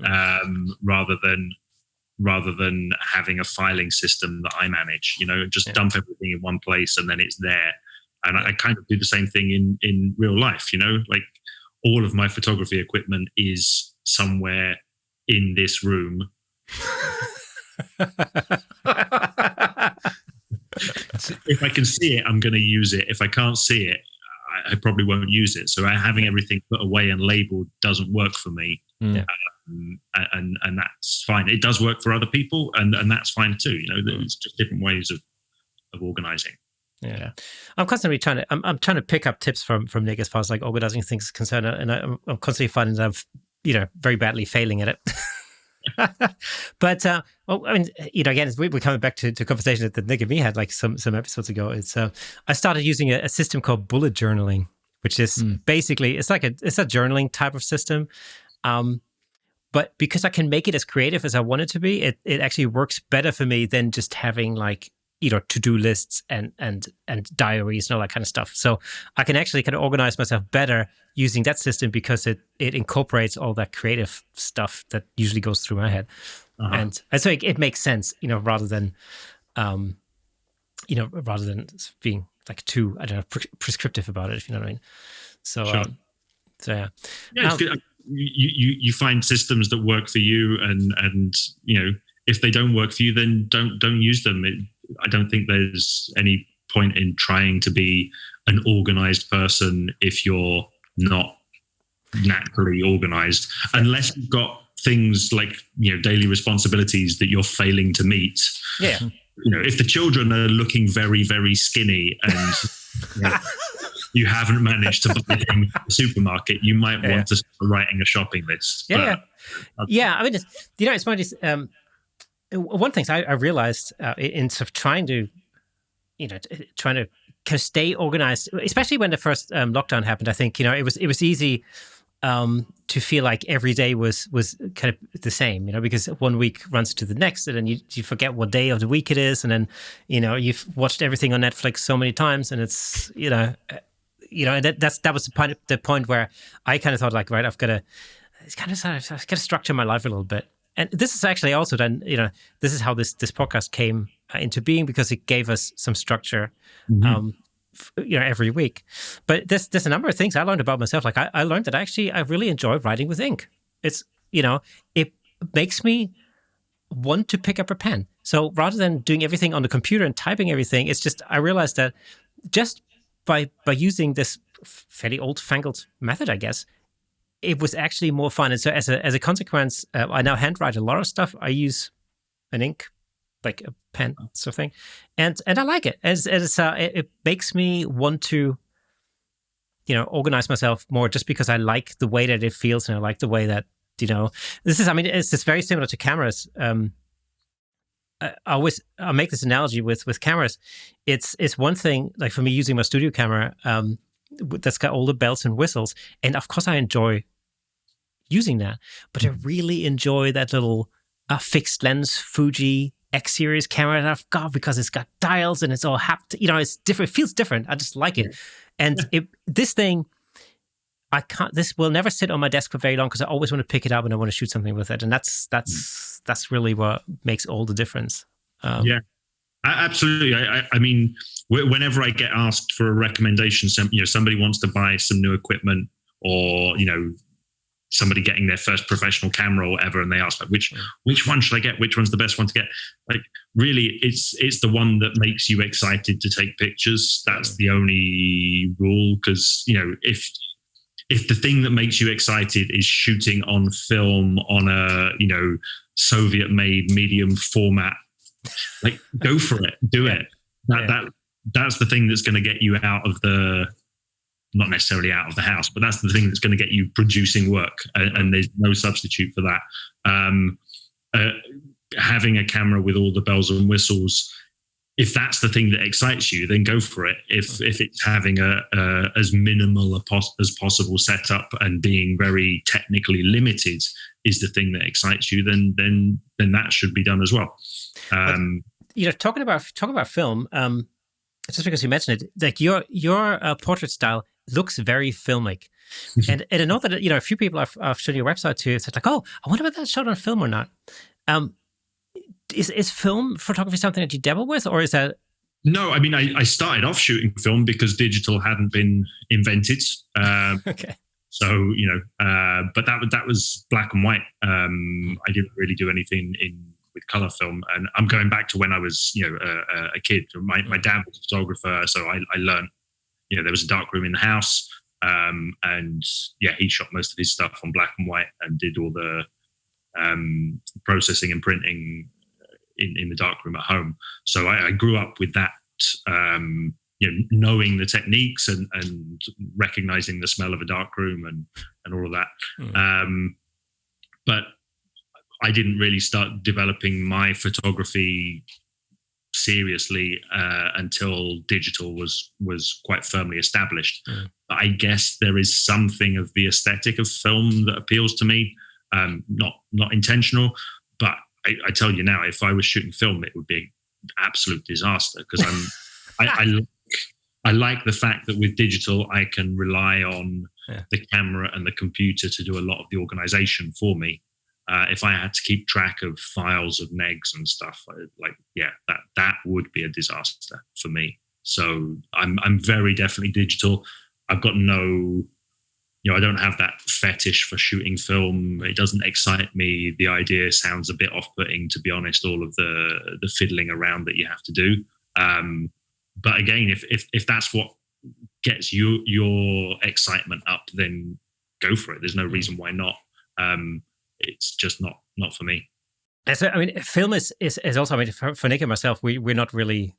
S2: rather than having a filing system that I manage. Just dump everything in one place and then it's there. And I kind of do the same thing in real life. Like, all of my photography equipment is somewhere in this room. If I can see it, I'm going to use it. If I can't see it, I probably won't use it. So having everything put away and labeled doesn't work for me.
S3: Yeah.
S2: And that's fine. It does work for other people, and that's fine too. There's just different ways of organizing.
S1: Yeah, I'm constantly trying to pick up tips from Nick as far as like organizing things is concerned, and I'm constantly finding that I'm very badly failing at it. But I mean, again, we're coming back to conversation that Nick and me had like some episodes ago. It's I started using a system called bullet journaling, which is basically it's a journaling type of system. But because I can make it as creative as I want it to be, it actually works better for me than just having like to-do lists and diaries and all that kind of stuff. So I can actually kind of organize myself better using that system because it incorporates all that creative stuff that usually goes through my head. Uh-huh. And so it makes sense, rather than being like too, I don't know, prescriptive about it, if you know what I mean. So,
S2: sure.
S1: Yeah.
S2: Yeah, it's good. You find systems that work for you, and if they don't work for you, then don't use them. I don't think there's any point in trying to be an organized person if you're not naturally organized, unless you've got things like daily responsibilities that you're failing to meet.
S1: Yeah.
S2: If the children are looking very, very skinny and you haven't managed to buy them at the supermarket, you might want to start writing a shopping list.
S1: Yeah. I mean, it's funny. One of the things I realized in sort of trying to kind of stay organized, especially when the first lockdown happened. I think it was easy to feel like every day was kind of the same, because one week runs to the next, and then you forget what day of the week it is, and then you've watched everything on Netflix so many times, and it's and that was the point where I kind of thought like, right, I've got to structure my life a little bit. And this is actually also then, this is how this podcast came into being, because it gave us some structure, every week. But there's a number of things I learned about myself. Like I learned that actually I really enjoy writing with ink. It's, it makes me want to pick up a pen. So rather than doing everything on the computer and typing everything, it's just, I realized that just by using this fairly old-fangled method, I guess, it was actually more fun. And so as a consequence, I now handwrite a lot of stuff. I use an ink, like a pen sort of thing. And I like it. It makes me want to, organize myself more, just because I like the way that it feels, and I like the way that, it's just very similar to cameras. I make this analogy with cameras. It's one thing, like for me using my studio camera, that's got all the bells and whistles. And of course I enjoy using that, but I really enjoy that little fixed lens Fuji X series camera that I've got, because it's got dials and it's all it's different. It feels different. I just like it. And this thing, this will never sit on my desk for very long, because I always want to pick it up and I want to shoot something with it. And that's really what makes all the difference.
S2: Yeah, absolutely. I mean, whenever I get asked for a recommendation, somebody wants to buy some new equipment, or somebody getting their first professional camera or whatever, and they ask like, which one should I get? Which one's the best one to get? Like, really, it's the one that makes you excited to take pictures. That's the only rule, because if the thing that makes you excited is shooting on film on a Soviet-made medium format, like, go for it, do it. That's the thing that's going to get you out of the. Not necessarily out of the house, but that's the thing that's going to get you producing work, and there's no substitute for that. Having a camera with all the bells and whistles, if that's the thing that excites you, then go for it. If it's having a as minimal as possible setup and being very technically limited is the thing that excites you, then that should be done as well.
S1: Talking about film, just because you mentioned it, like your portrait style looks very filmic, and I know that a few people I've shown your website to said like, oh, I wonder if that's shot on film or not. Is film photography something that you dabble with, or is that?
S2: No, I mean, I started off shooting film because digital hadn't been invented.
S1: Okay.
S2: So but that was black and white. I didn't really do anything with color film, and I'm going back to when I was a kid. My dad was a photographer, so I learned. There was a dark room in the house, and he shot most of his stuff on black and white and did all the processing and printing in the dark room at home. So I grew up with that, knowing the techniques and recognizing the smell of a dark room and all of that. But I didn't really start developing my photography seriously until digital was quite firmly established. But I guess there is something of the aesthetic of film that appeals to me. Not intentional, but I tell you now, if I was shooting film, it would be an absolute disaster, because I like the fact that with digital I can rely on the camera and the computer to do a lot of the organization for me. If I had to keep track of files of negs and stuff, that would be a disaster for me. So I'm very definitely digital. I've got no, I don't have that fetish for shooting film. It doesn't excite me. The idea sounds a bit off-putting, to be honest, all of the fiddling around that you have to do. But again, if that's what gets your excitement up, then go for it. There's no reason why not. It's just not for me.
S1: So, I mean, film is also, I mean, for Nick and myself, we're not really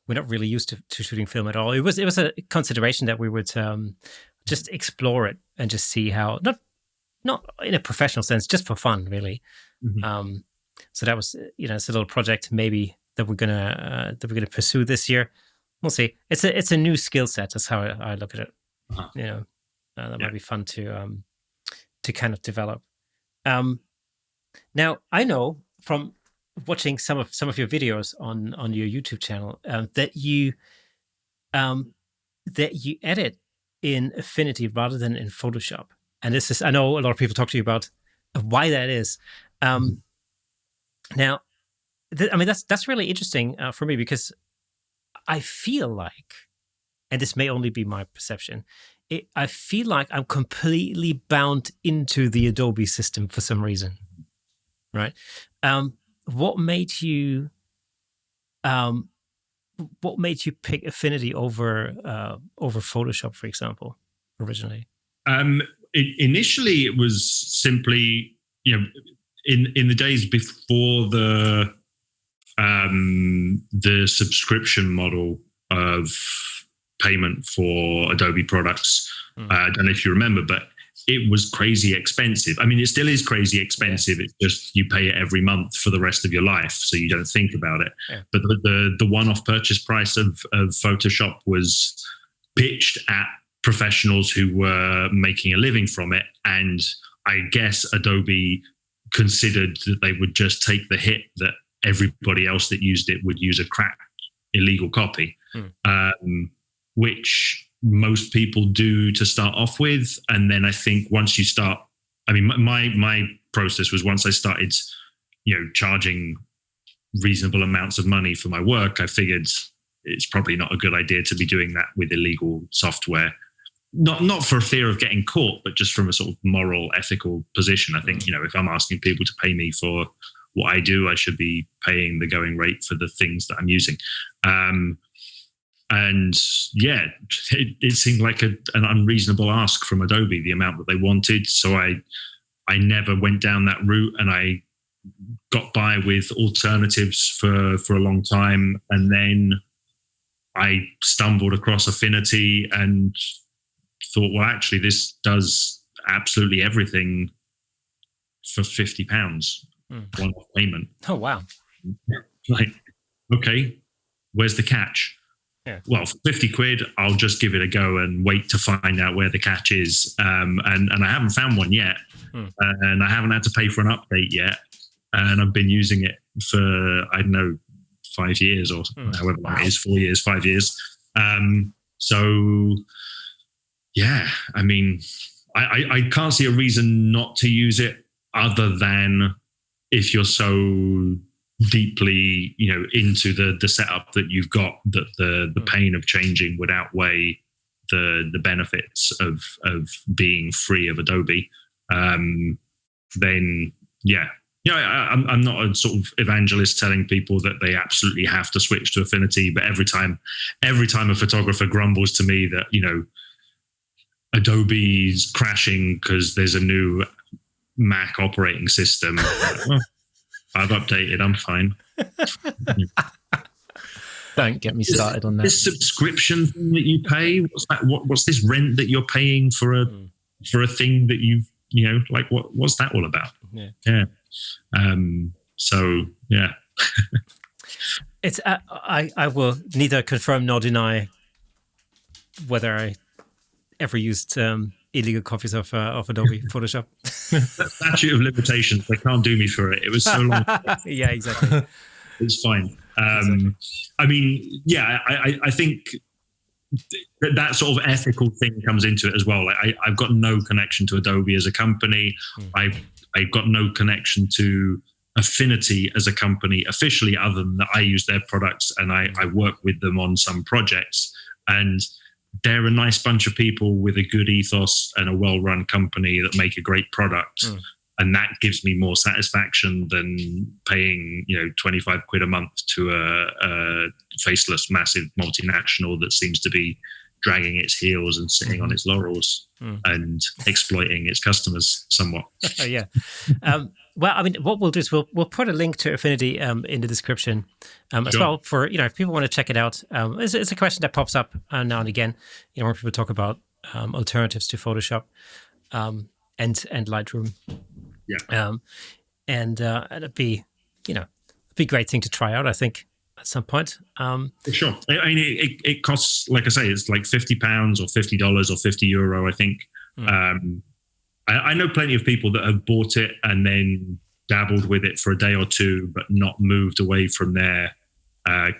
S1: used to shooting film at all. It was a consideration that we would just explore it and just see how, not in a professional sense, just for fun, really. Mm-hmm. So that was, it's a little project maybe that we're gonna pursue this year. We'll see. It's a new skill set. That's how I look at it. Uh-huh. That might be fun to kind of develop. Now I know from watching some of your videos on your YouTube channel that you edit in Affinity rather than in Photoshop, and this is, I know a lot of people talk to you about why that is. Now, I mean, that's really interesting for me, because I feel like, and this may only be my perception, I feel like I'm completely bound into the Adobe system for some reason, right? What made you pick Affinity over Photoshop, for example, originally?
S2: Initially, it was simply, in the days before the subscription model of payment for Adobe products. I don't know if you remember, but it was crazy expensive. I mean, it still is crazy expensive. Yeah. It's just you pay it every month for the rest of your life, so you don't think about it. Yeah. But the one-off purchase price of Photoshop was pitched at professionals who were making a living from it, and I guess Adobe considered that they would just take the hit that everybody else that used it would use a cracked illegal copy, which most people do to start off with. And then I think once you start, I mean, my process was, once I started, charging reasonable amounts of money for my work, I figured it's probably not a good idea to be doing that with illegal software. not for fear of getting caught, but just from a sort of moral, ethical position. I think, if I'm asking people to pay me for what I do, I should be paying the going rate for the things that I'm using. And yeah, it seemed like an unreasonable ask from Adobe, the amount that they wanted. So I never went down that route, and I got by with alternatives for a long time. And then I stumbled across Affinity and thought, well, actually, this does absolutely everything for £50, one-off payment.
S1: Oh, wow.
S2: Like, okay, where's the catch?
S1: Yeah.
S2: Well, for 50 quid, I'll just give it a go and wait to find out where the catch is. And I haven't found one yet. And I haven't had to pay for an update yet. And I've been using it for, I don't know, 5 years or however long it is, 4 years, 5 years. So, yeah, I mean, I can't see a reason not to use it other than if you're so deeply, into the setup that you've got, that the pain of changing would outweigh the benefits of being free of Adobe. Then, yeah. I'm not a sort of evangelist telling people that they absolutely have to switch to Affinity, but every time a photographer grumbles to me that, Adobe's crashing because there's a new Mac operating system, I've updated, I'm fine.
S3: Don't get me started on that.
S2: This subscription thing that you pay, what's that? What's this rent that you're paying for a thing that you've, what's that all about? Yeah. So yeah.
S1: It's I will neither confirm nor deny whether I ever used illegal copies of Adobe Photoshop.
S2: The statute of limitations, they can't do me for it. It was so long.
S1: Yeah, exactly.
S2: It's fine.
S1: Exactly.
S2: I mean, yeah, I think that sort of ethical thing comes into it as well. Like I've got no connection to Adobe as a company. I've got no connection to Affinity as a company officially, other than that I use their products and I work with them on some projects. And they're a nice bunch of people with a good ethos and a well-run company that make a great product. And that gives me more satisfaction than paying, 25 quid a month to a faceless, massive multinational that seems to be dragging its heels and sitting on its laurels and exploiting its customers somewhat.
S1: Yeah. Well, I mean, what we'll do is we'll put a link to Affinity in the description as well for, if people want to check it out. It's a question that pops up now and again, when people talk about alternatives to Photoshop and Lightroom.
S2: Yeah.
S1: And it'd be a great thing to try out, I think, at some point.
S2: For sure. I mean, it costs, like I say, it's like £50 or $50 or €50, I think. I know plenty of people that have bought it and then dabbled with it for a day or two, but not moved away from their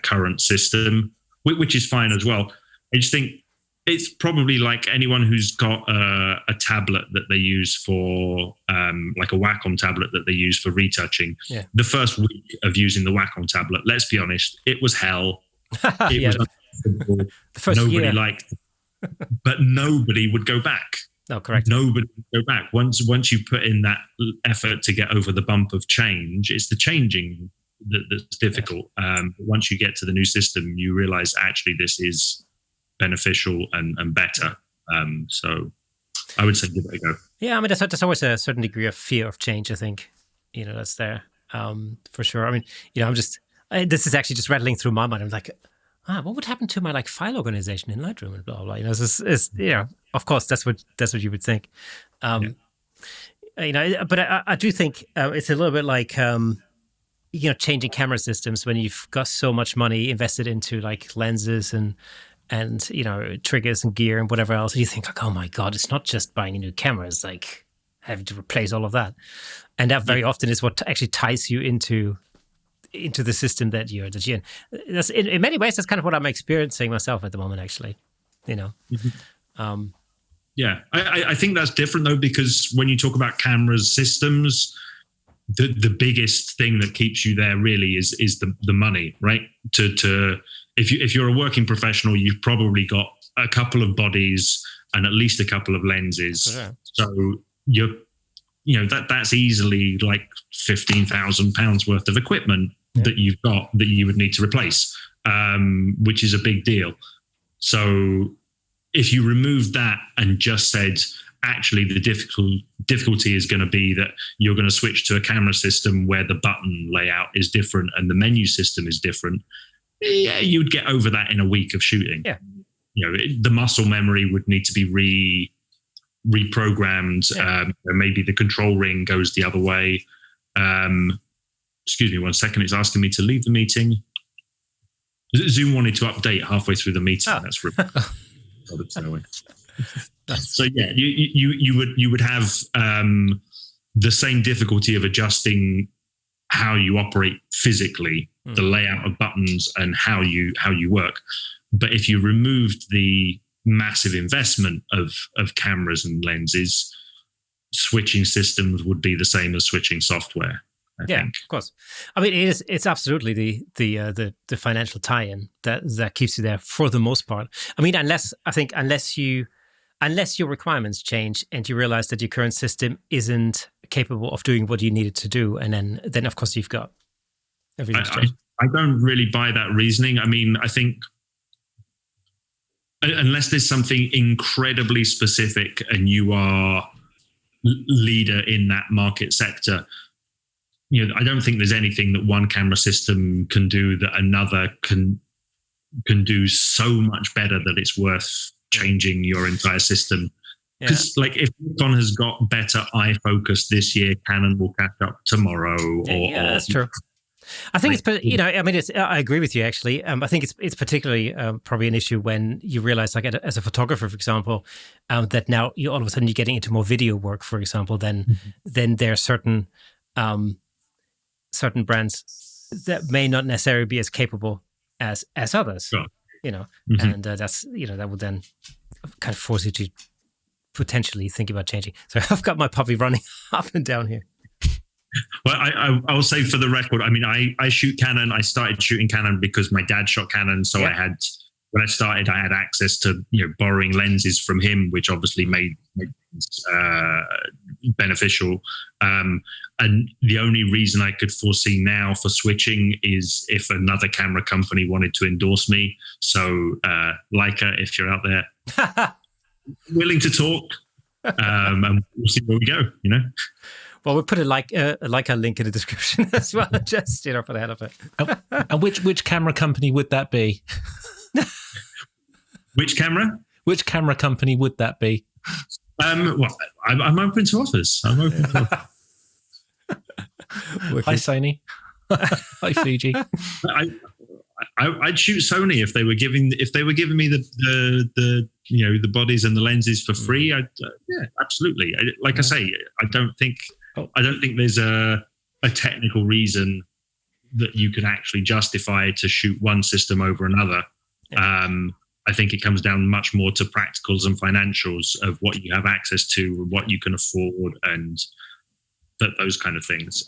S2: current system, which is fine as well. I just think it's probably like anyone who's got a tablet that they use for, like a Wacom tablet that they use for retouching. Yeah. The first week of using the Wacom tablet, let's be honest, it was hell. It was uncomfortable. Nobody liked it, but nobody would go back.
S1: No, correct.
S2: Nobody would go back. Once you put in that effort to get over the bump of change, it's the changing that's difficult. Once you get to the new system, you realize actually this is beneficial and better. So I would say give it a go.
S1: Yeah, I mean, there's always a certain degree of fear of change, I think, that's there for sure. I mean, this is actually just rattling through my mind. I'm like, what would happen to my file organization in Lightroom and blah, blah, blah. Of course, that's what you would think. But I do think it's a little bit like, changing camera systems when you've got so much money invested into lenses and triggers and gear and whatever else. You think oh my God, it's not just buying a new camera. It's like having to replace all of that. And that very often is what actually ties you into the system that you're in. That's, in many ways, that's kind of what I'm experiencing myself at the moment, actually.
S2: Yeah, I think that's different though, because when you talk about cameras systems, the biggest thing that keeps you there really is the money, right? If you're a working professional, you've probably got a couple of bodies and at least a couple of lenses.
S1: Sure.
S2: So that's easily like £15,000 worth of equipment that you've got that you would need to replace, which is a big deal. So if you remove that and just said, actually, the difficulty is going to be that you're going to switch to a camera system where the button layout is different and the menu system is different, you'd get over that in a week of shooting. Yeah. The muscle memory would need to be reprogrammed. Maybe the control ring goes the other way. Excuse me 1 second. It's asking me to leave the meeting. Zoom wanted to update halfway through the meeting. That's really so yeah, you would have the same difficulty of adjusting how you operate physically, the layout of buttons and how you work. But if you removed the massive investment of cameras and lenses, switching systems would be the same as switching software. I think. Of course.
S1: I mean, it's absolutely the financial tie-in that keeps you there for the most part. I mean, unless your requirements change and you realize that your current system isn't capable of doing what you need it to do, and then of course you've got everything.
S2: I don't really buy that reasoning. I mean, I think unless there's something incredibly specific and you are leader in that market sector, I don't think there's anything that one camera system can do that another can do so much better that it's worth changing your entire system. Because if Nikon has got better eye focus this year, Canon will catch up tomorrow.
S1: That's true. I think I agree with you actually. I think it's particularly probably an issue when you realize, like as a photographer, for example, that now all of a sudden you're getting into more video work, for example. Then there are certain brands that may not necessarily be as capable as others. Sure. And that's that would then kind of force you to potentially think about changing. So I've got my puppy running up and down here.
S2: Well, I will say for the record, I mean, I shoot Canon. I started shooting Canon because my dad shot Canon. So when I started, I had access to, borrowing lenses from him, which obviously made beneficial. And the only reason I could foresee now for switching is if another camera company wanted to endorse me. So Leica, if you're out there, willing to talk, and we'll see where we go,
S3: Well, we'll put a Leica link in the description as well, just for the hell of it. And which camera company would that be?
S2: Which camera?
S3: Which camera company would that be?
S2: Well, I'm open to offers.
S3: Hi, Sony. Hi, Fuji.
S2: I'd shoot Sony if they were giving me the bodies and the lenses for free. Absolutely. I say, I don't think there's a technical reason that you can actually justify to shoot one system over another. I think it comes down much more to practicals and financials of what you have access to, what you can afford, and those kind of things.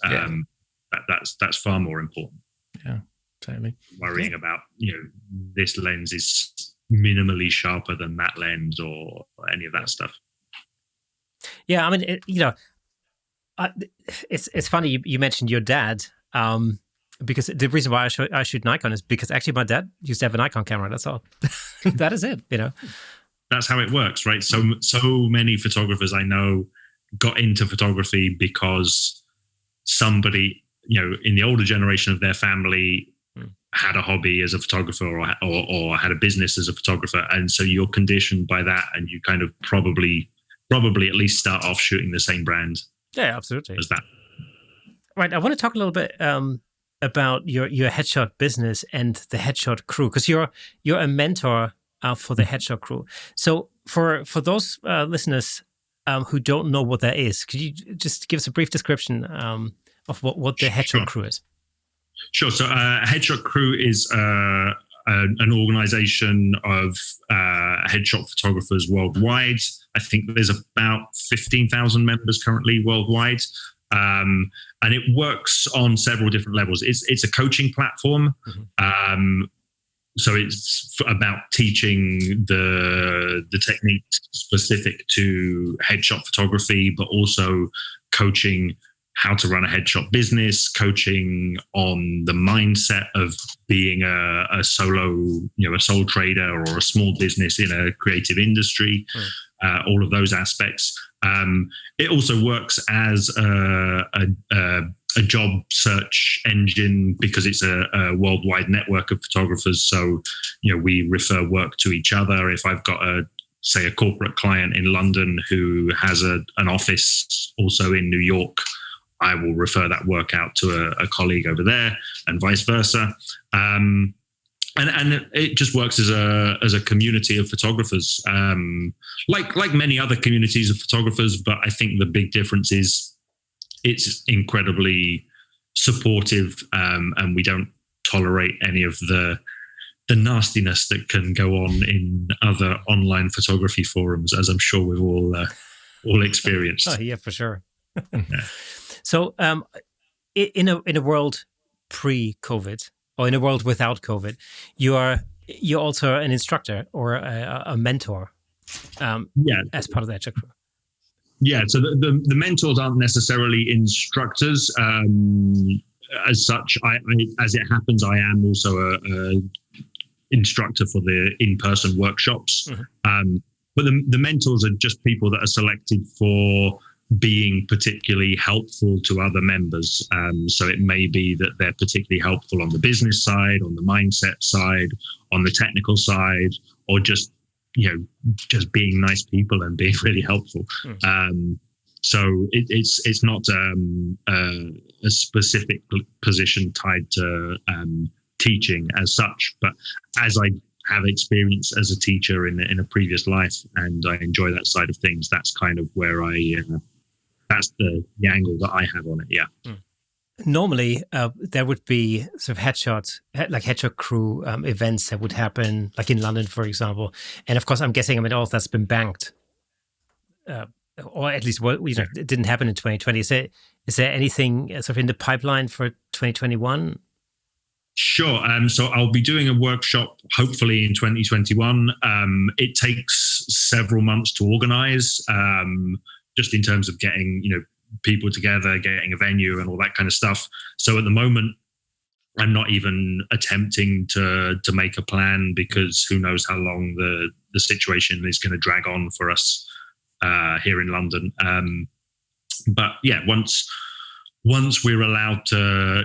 S2: That's far more important.
S3: Yeah, totally.
S2: Worrying about this lens is minimally sharper than that lens or any of that stuff.
S1: Yeah, I mean, it's funny you mentioned your dad, because the reason why I shoot Nikon is because actually my dad used to have a Nikon camera. That's all. That is it.
S2: That's how it works, right? So many photographers I know got into photography because somebody, in the older generation of their family had a hobby as a photographer or had a business as a photographer, and so you're conditioned by that, and you kind of probably at least start off shooting the same brand.
S1: Yeah, absolutely.
S2: As that.
S1: Right. I want to talk a little bit about your headshot business and the Headshot Crew, because you're a mentor for the Headshot Crew. So for those listeners who don't know what that is, could you just give us a brief description of what the Headshot Crew is?
S2: Sure. So Headshot Crew is an organization of headshot photographers worldwide. I think there's about 15,000 members currently worldwide. And it works on several different levels. It's a coaching platform. so it's about teaching the techniques specific to headshot photography, but also coaching how to run a headshot business, coaching on the mindset of being a sole trader or a small business in a creative industry, all of those aspects. It also works as a job search engine because it's a worldwide network of photographers. So, we refer work to each other. If I've got a corporate client in London who has an office also in New York, I will refer that work out to a colleague over there, and vice versa. And it just works as a community of photographers, like many other communities of photographers. But I think the big difference is it's incredibly supportive, and we don't tolerate any of the nastiness that can go on in other online photography forums, as I'm sure we've all experienced.
S1: Oh, yeah, for sure.
S2: Yeah.
S1: So, in a world pre-COVID, or in a world without COVID, you're also an instructor or a mentor. As part of the Headshot Crew.
S2: Yeah, so the mentors aren't necessarily instructors as such. As it happens, I am also a instructor for the in-person workshops. Mm-hmm. But the mentors are just people that are selected for being particularly helpful to other members. So it may be that they're particularly helpful on the business side, on the mindset side, on the technical side, or just being nice people and being really helpful. So it's not a specific position tied to teaching as such, but as I have experience as a teacher in a previous life, and I enjoy that side of things, that's kind of where that's the angle that I have on it. Yeah.
S1: Normally, there would be sort of Headshot Crew events that would happen, like in London, for example. And of course, I'm guessing, all of that's been banked, or at least it didn't happen in 2020. Is there anything sort of in the pipeline for 2021?
S2: Sure. So I'll be doing a workshop hopefully in 2021. It takes several months to organize, just in terms of getting people together, getting a venue and all that kind of stuff. So at the moment, I'm not even attempting to make a plan, because who knows how long the situation is going to drag on for us here in London. But yeah, once we're allowed to,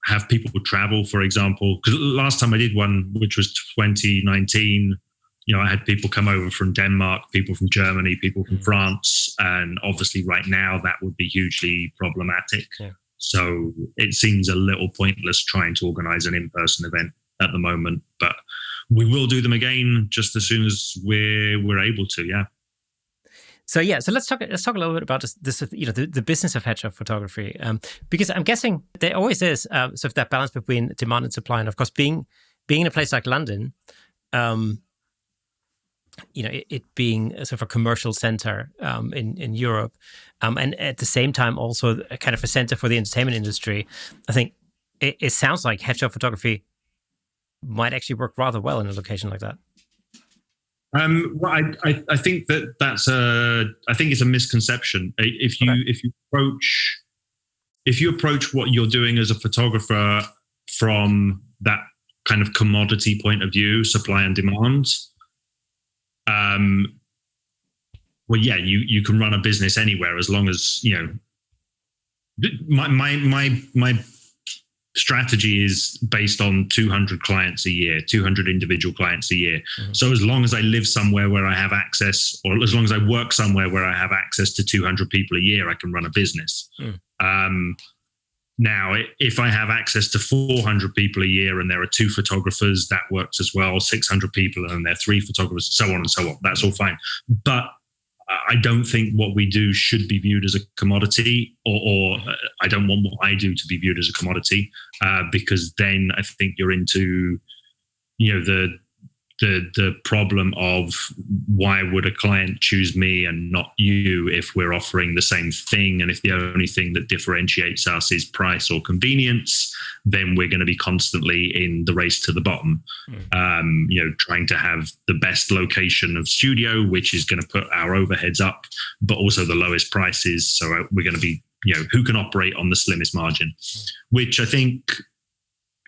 S2: have people travel, for example, because last time I did one, which was 2019, I had people come over from Denmark, people from Germany, people from France, and obviously right now that would be hugely problematic. Yeah. So it seems a little pointless trying to organize an in-person event at the moment, but we will do them again just as soon as we're able to. Yeah.
S1: So let's talk a little bit about this the business of headshot photography, because I'm guessing there always is sort of that balance between demand and supply, and of course being in a place like London, it being a sort of a commercial center in Europe, and at the same time also a kind of a center for the entertainment industry. I think it sounds like headshot photography might actually work rather well in a location like that.
S2: Well, I think that's I think it's a misconception. If you approach what you're doing as a photographer from that kind of commodity point of view, supply and demand, you can run a business anywhere as long as my strategy is based on 200 clients a year, 200 individual clients a year. Mm-hmm. So as long as I live somewhere where I have access, or as long as I work somewhere where I have access to 200 people a year, I can run a business. Now, if I have access to 400 people a year and there are 2 photographers, that works as well. 600 people and there are 3 photographers, so on and so on. That's all fine. But I don't think what we do should be viewed as a commodity, or I don't want what I do to be viewed as a commodity, because then I think you're into, the the problem of why would a client choose me and not you if we're offering the same thing, and if the only thing that differentiates us is price or convenience, then we're going to be constantly in the race to the bottom. Trying to have the best location of studio, which is going to put our overheads up, but also the lowest prices. So we're going to be, who can operate on the slimmest margin, which I think,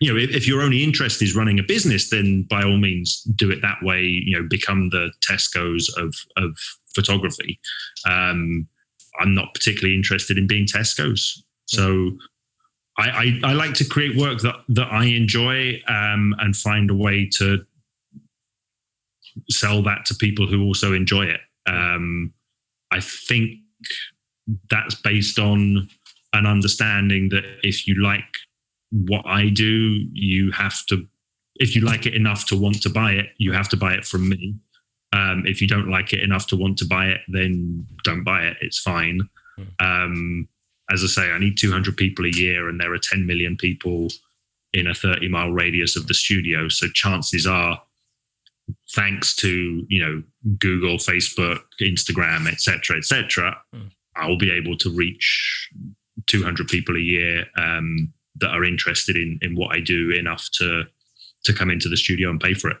S2: if your only interest is running a business, then by all means do it that way. Become the Tesco's of photography. I'm not particularly interested in being Tesco's, so I like to create work that I enjoy, and find a way to sell that to people who also enjoy it. I think that's based on an understanding that if you like what I do, you have to, if you like it enough to want to buy it, you have to buy it from me. If you don't like it enough to want to buy it, then don't buy it. It's fine. As I say, I need 200 people a year, and there are 10 million people in a 30-mile radius of the studio. So chances are, thanks to, Google, Facebook, Instagram, et cetera, I'll be able to reach 200 people a year that are interested in what I do enough to come into the studio and pay for it.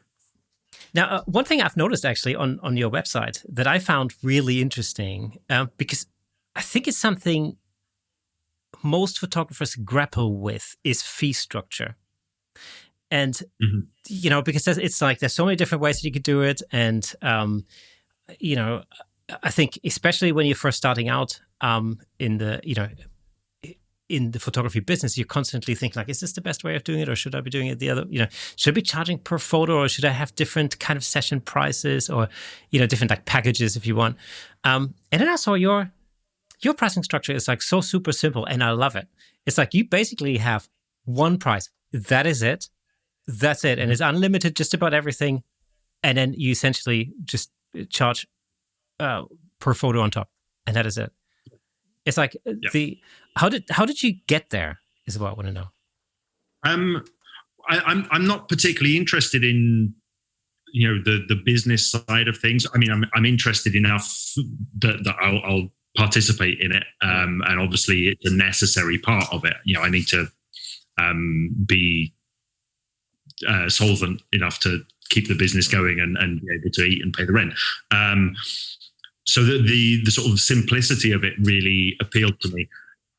S1: Now, one thing I've noticed actually on your website that I found really interesting, because I think it's something most photographers grapple with, is fee structure. And, because it's like there's so many different ways that you could do it. And, I think especially when you're first starting out in the photography business, you're constantly thinking like, is this the best way of doing it? Or should I be doing it the other, should I be charging per photo, or should I have different kind of session prices, or, different like packages if you want. And then I saw your pricing structure is like so super simple, and I love it. It's like you basically have one price. That is it. That's it. And it's unlimited, just about everything. And then you essentially just charge per photo on top. And that is it. It's like how did you get there is what I want to know.
S2: I'm not particularly interested in, the business side of things. I mean, I'm interested enough that I'll participate in it. And obviously it's a necessary part of it. I need to be solvent enough to keep the business going and be able to eat and pay the rent. So the sort of simplicity of it really appealed to me,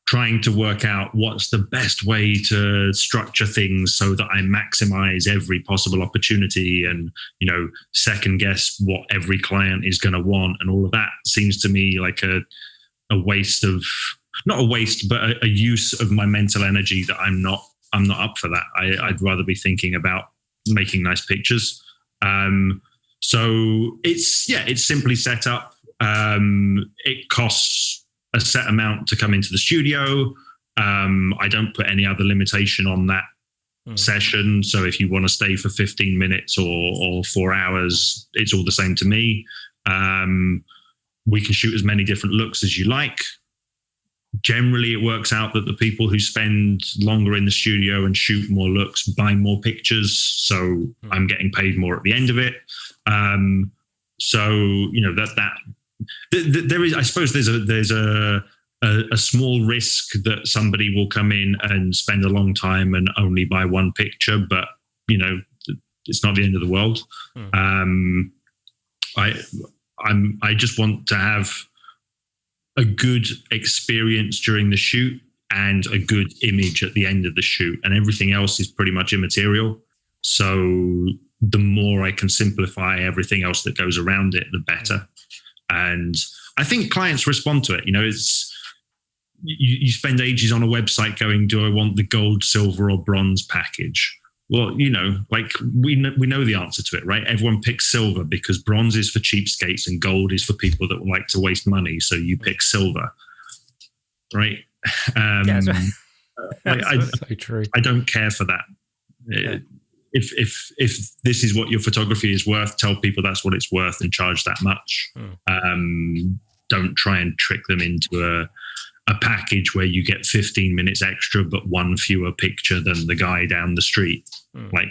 S2: trying to work out what's the best way to structure things so that I maximize every possible opportunity and, second guess what every client is going to want. And all of that seems to me like a waste of, not a waste, but a use of my mental energy that I'm not up for that. I'd rather be thinking about making nice pictures. So it's simply set up. It costs a set amount to come into the studio. I don't put any other limitation on that session. So if you want to stay for 15 minutes or 4 hours, it's all the same to me. We can shoot as many different looks as you like. Generally, it works out that the people who spend longer in the studio and shoot more looks buy more pictures. So I'm getting paid more at the end of it. There is, I suppose there's a small risk that somebody will come in and spend a long time and only buy one picture, but it's not the end of the world. I just want to have a good experience during the shoot and a good image at the end of the shoot, and everything else is pretty much immaterial. So the more I can simplify everything else that goes around it, the better. And I think clients respond to it. It's you spend ages on a website going, do I want the gold, silver, or bronze package? Well, we know the answer to it, right? Everyone picks silver because bronze is for cheapskates and gold is for people that like to waste money. So you pick silver, right?
S1: That's right.
S3: That's so true.
S2: I don't care for that.
S1: Yeah.
S2: If this is what your photography is worth, tell people that's what it's worth and charge that much. Don't try and trick them into a package where you get 15 minutes extra but one fewer picture than the guy down the street. Like,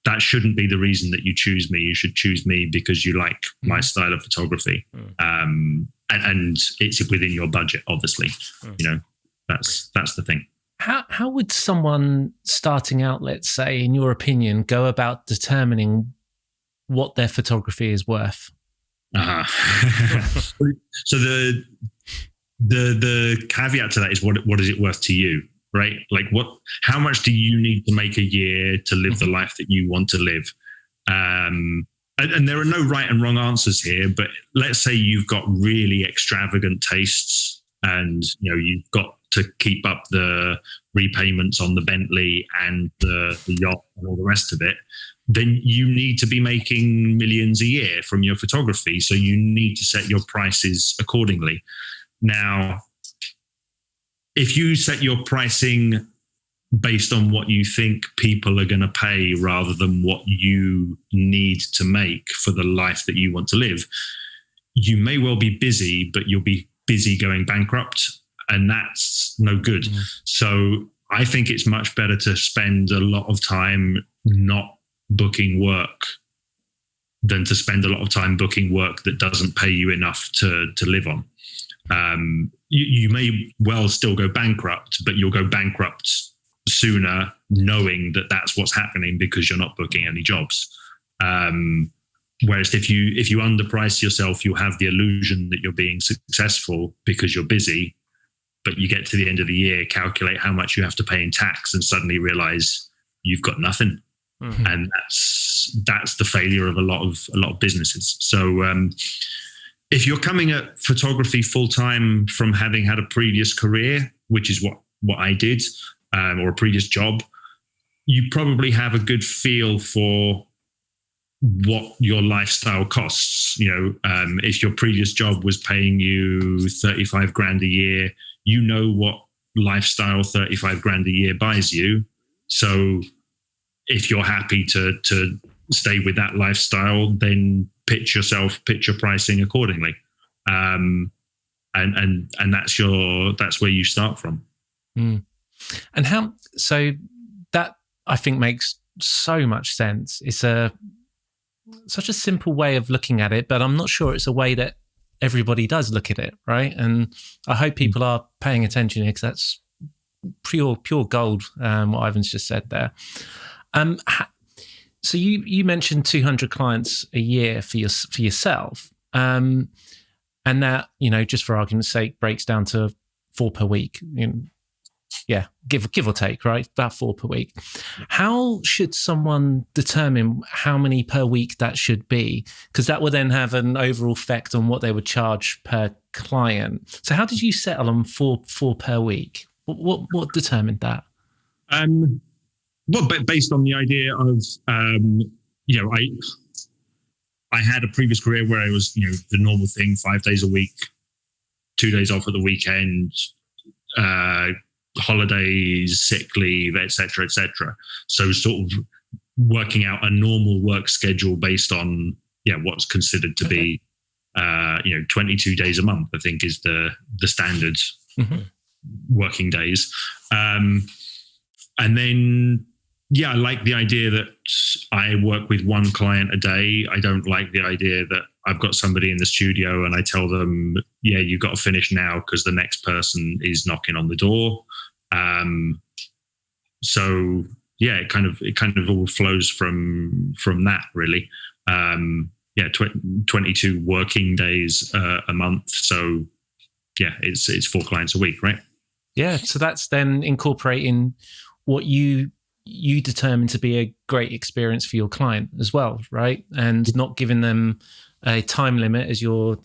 S2: that shouldn't be the reason that you choose me. You should choose me because you like my style of photography. And it's within your budget, obviously. You know, that's the thing.
S3: How would someone starting out, let's say, in your opinion, go about determining what their photography is worth?
S2: So the caveat to that is what is it worth to you, right? Like how much do you need to make a year to live the life that you want to live? And there are no right and wrong answers here, but let's say you've got really extravagant tastes and, you know, you've got to keep up the repayments on the Bentley and the yacht and all the rest of it, then you need to be making millions a year from your photography. So you need to set your prices accordingly. Now, if you set your pricing based on what you think people are going to pay rather than what you need to make for the life that you want to live, you may well be busy, but you'll be busy going bankrupt, and that's no good. So I think it's much better to spend a lot of time not booking work than to spend a lot of time booking work that doesn't pay you enough to live on. You may well still go bankrupt, but you'll go bankrupt sooner knowing that that's what's happening because you're not booking any jobs. Whereas if you underprice yourself, you'll have the illusion that you're being successful because you're busy, but you get to the end of the year, calculate how much you have to pay in tax and suddenly realize you've got nothing. And that's the failure of a lot of businesses. So if you're coming at photography full time from having had a previous career, which is what I did, or a previous job, you probably have a good feel for what your lifestyle costs. You know, if your previous job was paying you 35 grand a year, you know what lifestyle 35 grand a year buys you. So if you're happy to stay with that lifestyle, then pitch your pricing accordingly. And that's where you start from.
S3: And so that I think makes so much sense. It's such a simple way of looking at it, but I'm not sure it's a way that everybody does look at it, right? And I hope people are paying attention here because that's pure gold, what Ivan's just said there. So you mentioned 200 clients a year for yourself, and that, you know, just for argument's sake, breaks down to 4 per week. Yeah, give or take, right? About 4 per week. How should someone determine how many per week that should be? Because that would then have an overall effect on what they would charge per client. So how did you settle on four per week? What determined that?
S2: Well, based on the idea of, you know, I had a previous career where I was, you know, the normal thing, 5 days a week, 2 days off at the weekend, holidays, sick leave, etc., etc. So sort of working out a normal work schedule based on, what's considered to be, 22 days a month, I think is the standard working days. And then, I like the idea that I work with one client a day. I don't like the idea that I've got somebody in the studio and I tell them, you've got to finish now because the next person is knocking on the door. So it kind of all flows from that really. 22 working days a month. So it's 4 clients a week, right?
S3: Yeah. So that's then incorporating what you determine to be a great experience for your client as well, right? And not giving them a time limit as your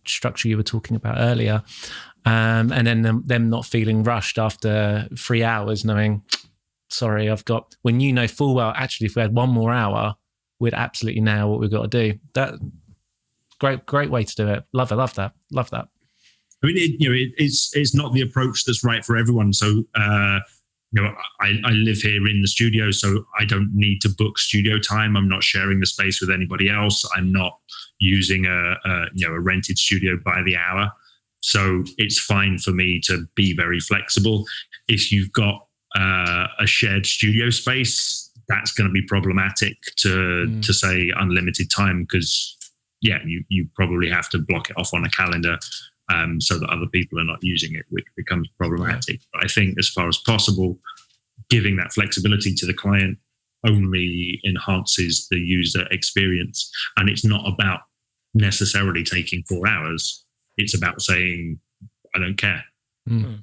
S3: structure you were talking about earlier. And then them not feeling rushed after 3 hours, knowing, sorry, when you know full well, actually, if we had 1 more hour, we'd absolutely nail what we've got to do. That great way to do it. Love that.
S2: I mean, it's not the approach that's right for everyone. So, I live here in the studio, so I don't need to book studio time. I'm not sharing the space with anybody else. I'm not using a rented studio by the hour. So it's fine for me to be very flexible. If you've got a shared studio space, that's going to be problematic to say unlimited time, because you probably have to block it off on a calendar so that other people are not using it, which becomes problematic. But I think as far as possible, giving that flexibility to the client only enhances the user experience. And it's not about necessarily taking 4 hours. It's about saying, I don't care. 7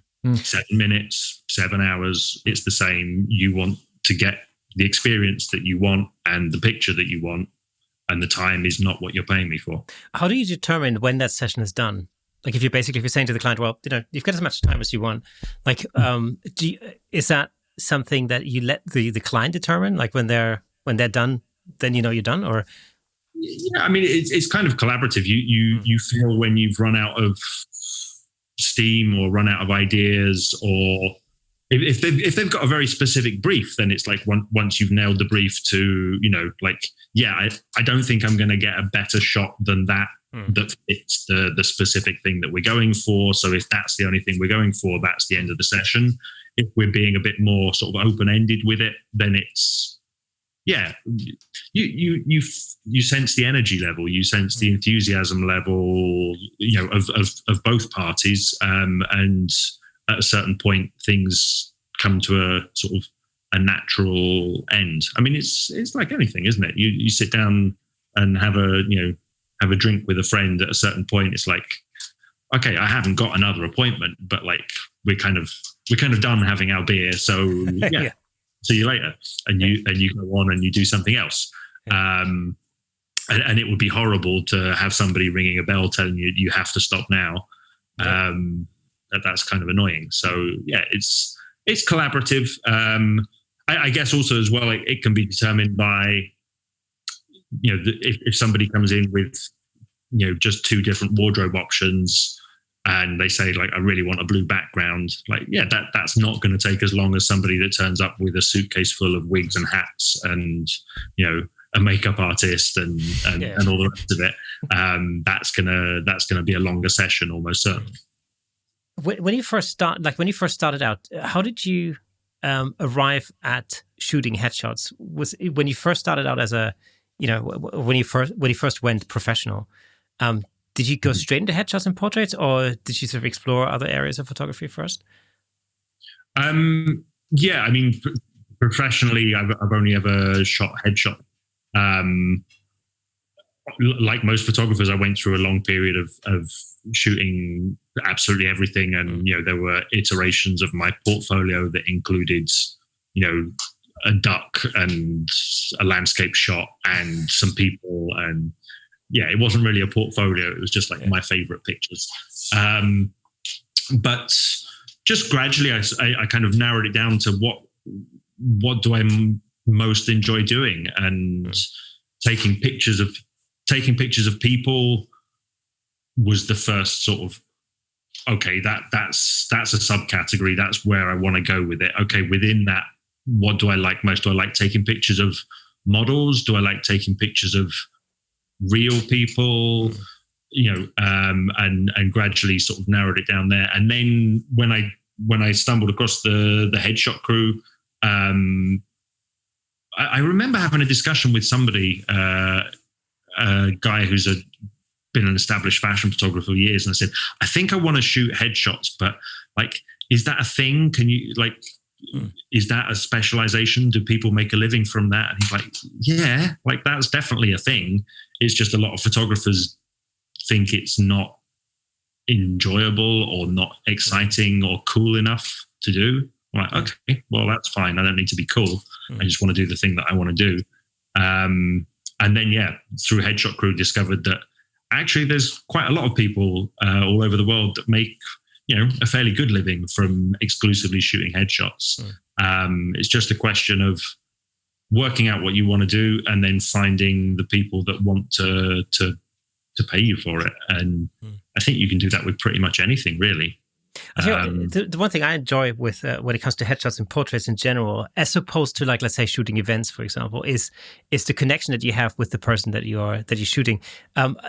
S2: minutes, 7 hours, it's the same. You want to get the experience that you want and the picture that you want, and the time is not what you're paying me for.
S1: How do you determine when that session is done? Like if you're saying to the client, well, you've got as much time as you want. Like, is that something that you let the client determine? Like when they're done, then you're done, or?
S2: Yeah, I mean, it's kind of collaborative. You feel when you've run out of steam or run out of ideas, or if they've got a very specific brief, then it's like once you've nailed the brief to, I don't think I'm going to get a better shot than that that fits the specific thing that we're going for. So if that's the only thing we're going for, that's the end of the session. If we're being a bit more sort of open-ended with it, then it's, you sense the energy level, you sense the enthusiasm level, of both parties, and at a certain point, things come to a sort of a natural end. I mean, it's like anything, isn't it? You sit down and have a drink with a friend. At a certain point, it's like, okay, I haven't got another appointment, but like we're kind of done having our beer, so see you later, and you go on and you do something else. And it would be horrible to have somebody ringing a bell telling you have to stop now. That's kind of annoying. So it's collaborative. I guess also as well, it can be determined by, if somebody comes in with, just 2 different wardrobe options, and they say like, I really want a blue background, like, that's not going to take as long as somebody that turns up with a suitcase full of wigs and hats and, a makeup artist and all the rest of it. That's gonna be a longer session, almost certainly.
S1: When you first started out, how did you arrive at shooting headshots? Was when you first started out as a, when you first went professional, did you go straight into headshots and portraits, or did you sort of explore other areas of photography first?
S2: I mean, professionally, I've only ever shot headshot. Like most photographers, I went through a long period of shooting absolutely everything, and there were iterations of my portfolio that included, a duck and a landscape shot and some people, and it wasn't really a portfolio. It was just like my favorite pictures. But just gradually, I kind of narrowed it down to what do I most enjoy doing, and taking pictures of people was the first sort of, okay, that's a subcategory. That's where I want to go with it. Okay, within that, what do I like most? Do I like taking pictures of models? Do I like taking pictures of real people? And gradually sort of narrowed it down there. And then when I stumbled across the Headshot Crew, I remember having a discussion with somebody, a guy who's been an established fashion photographer for years, and I said, I think I want to shoot headshots, but like, is that a thing? Can you is that a specialization? Do people make a living from that? And he's like, yeah, like that's definitely a thing. It's just a lot of photographers think it's not enjoyable or not exciting or cool enough to do. I'm like, okay, well, that's fine. I don't need to be cool. I just want to do the thing that I want to do. And then, through Headshot Crew, discovered that actually there's quite a lot of people all over the world that make, a fairly good living from exclusively shooting headshots. It's just a question of working out what you want to do and then finding the people that want to pay you for it. And I think you can do that with pretty much anything, really.
S1: I think the one thing I enjoy with when it comes to headshots and portraits in general, as opposed to like, let's say, shooting events, for example, is the connection that you have with the person that you're shooting.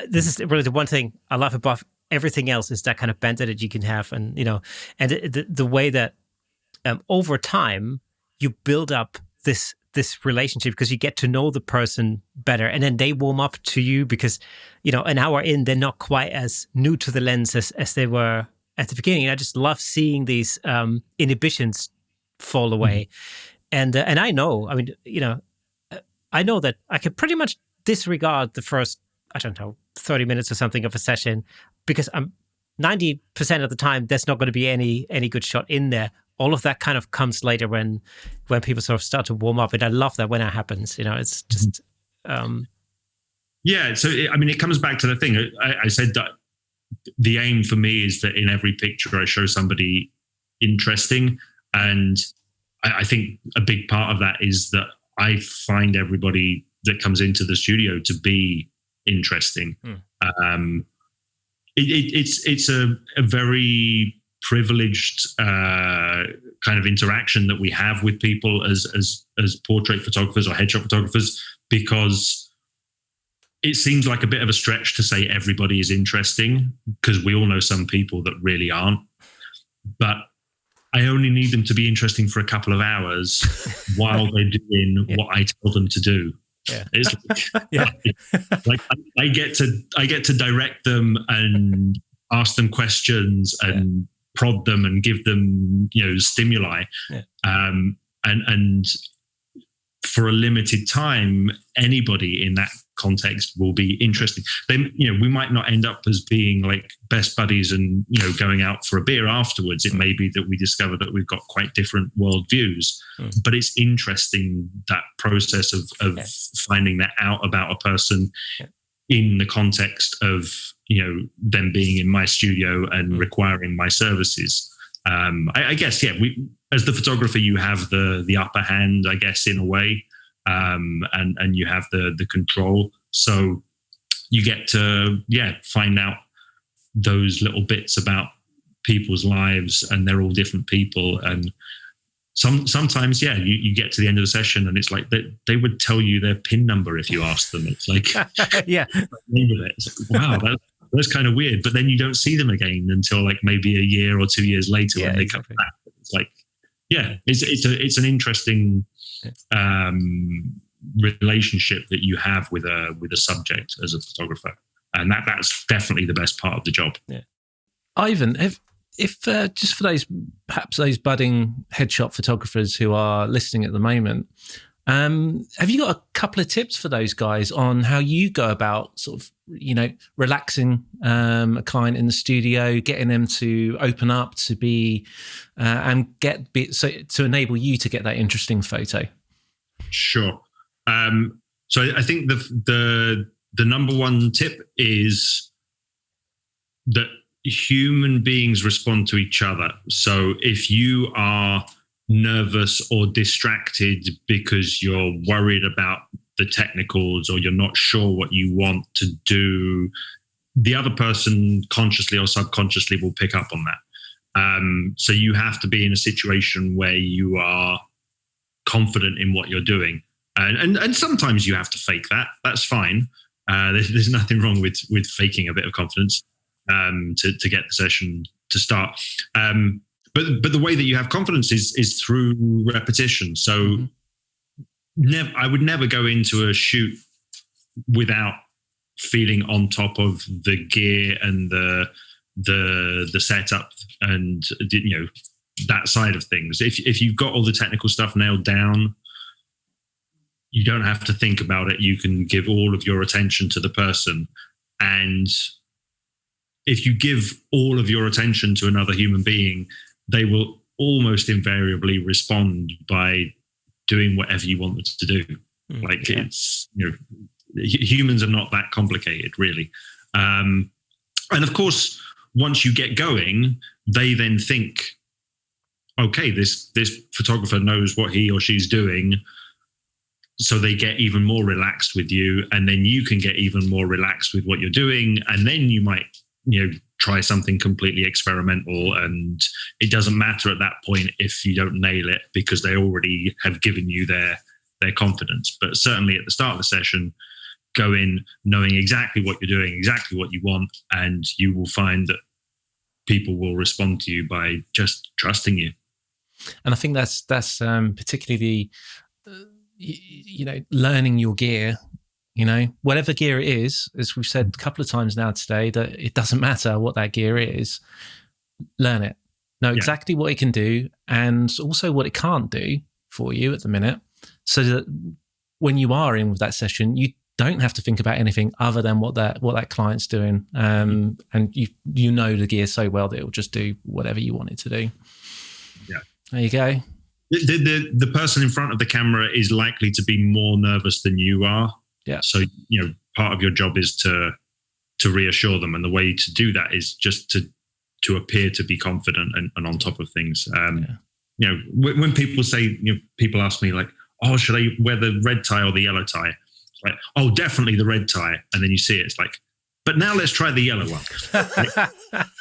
S1: This is really the one thing I love above everything else, is that kind of banter that you can have, and and the way that over time you build up this this relationship because you get to know the person better, and then they warm up to you because, an hour in, they're not quite as new to the lens as they were at the beginning. And I just love seeing these inhibitions fall away. And I know, I know that I can pretty much disregard the first, 30 minutes or something of a session, because I'm 90% of the time there's not going to be any good shot in there. All of that kind of comes later when people sort of start to warm up, and I love that when that happens. It's just
S2: yeah. So it comes back to the thing I said, that the aim for me is that in every picture I show somebody interesting, and I think a big part of that is that I find everybody that comes into the studio to be interesting. It's a very privileged kind of interaction that we have with people as portrait photographers or headshot photographers, because it seems like a bit of a stretch to say everybody is interesting, because we all know some people that really aren't. But I only need them to be interesting for a couple of hours while they're doing what I tell them to do.
S1: Yeah.
S2: It's like I get to direct them and ask them questions and prod them and give them stimuli. And for a limited time, anybody in that context will be interesting. Then we might not end up as being like best buddies and going out for a beer afterwards. It may be that we discover that we've got quite different worldviews, but it's interesting, that process of finding that out about a person in the context of them being in my studio and requiring my services. I guess we, as the photographer, you have the upper hand, I guess, in a way. And you have the control, so you get to find out those little bits about people's lives, and they're all different people. And sometimes you get to the end of the session and it's like they would tell you their PIN number if you asked them. It's like it's like, wow, that's kind of weird. But then you don't see them again until like maybe a year or 2 years later when they come back. It's like it's an interesting relationship that you have with a subject as a photographer, and that's definitely the best part of the job.
S3: Ivan, if just for those budding headshot photographers who are listening at the moment, have you got a couple of tips for those guys on how you go about sort of relaxing a client in the studio, getting them to open up to be and to enable you to get that interesting photo?
S2: Sure. So I think the number one tip is that human beings respond to each other. So if you are nervous or distracted because you're worried about the technicals or you're not sure what you want to do, the other person consciously or subconsciously will pick up on that. So you have to be in a situation where you are confident in what you're doing. And sometimes you have to fake that. That's fine. There's nothing wrong with faking a bit of confidence to get the session to start. But the way that you have confidence is through repetition. So I would never go into a shoot without feeling on top of the gear and the setup and that side of things. If you've got all the technical stuff nailed down, you don't have to think about it. You can give all of your attention to the person. And if you give all of your attention to another human being, they will almost invariably respond by doing whatever you want them to do. It's, humans are not that complicated, really. And of course, once you get going, they then think, okay, this photographer knows what he or she's doing. So they get even more relaxed with you, and then you can get even more relaxed with what you're doing. And then you might, try something completely experimental, and it doesn't matter at that point if you don't nail it, because they already have given you their confidence. But certainly at the start of the session, go in knowing exactly what you're doing, exactly what you want, and you will find that people will respond to you by just trusting you.
S3: And I think that's particularly learning your gear. Whatever gear it is, as we've said a couple of times now today, that it doesn't matter what that gear is. Learn it. Know exactly what it can do, and also what it can't do for you at the minute, so that when you are in with that session, you don't have to think about anything other than what that client's doing, and you know the gear so well that it will just do whatever you want it to do.
S2: Yeah,
S3: there you go.
S2: The person in front of the camera is likely to be more nervous than you are.
S3: Yeah.
S2: So part of your job is to reassure them, and the way to do that is just to appear to be confident and on top of things. When people say, people ask me like, oh, should I wear the red tie or the yellow tie? It's like, oh, definitely the red tie. And then you see it, it's like, but now let's try the yellow one.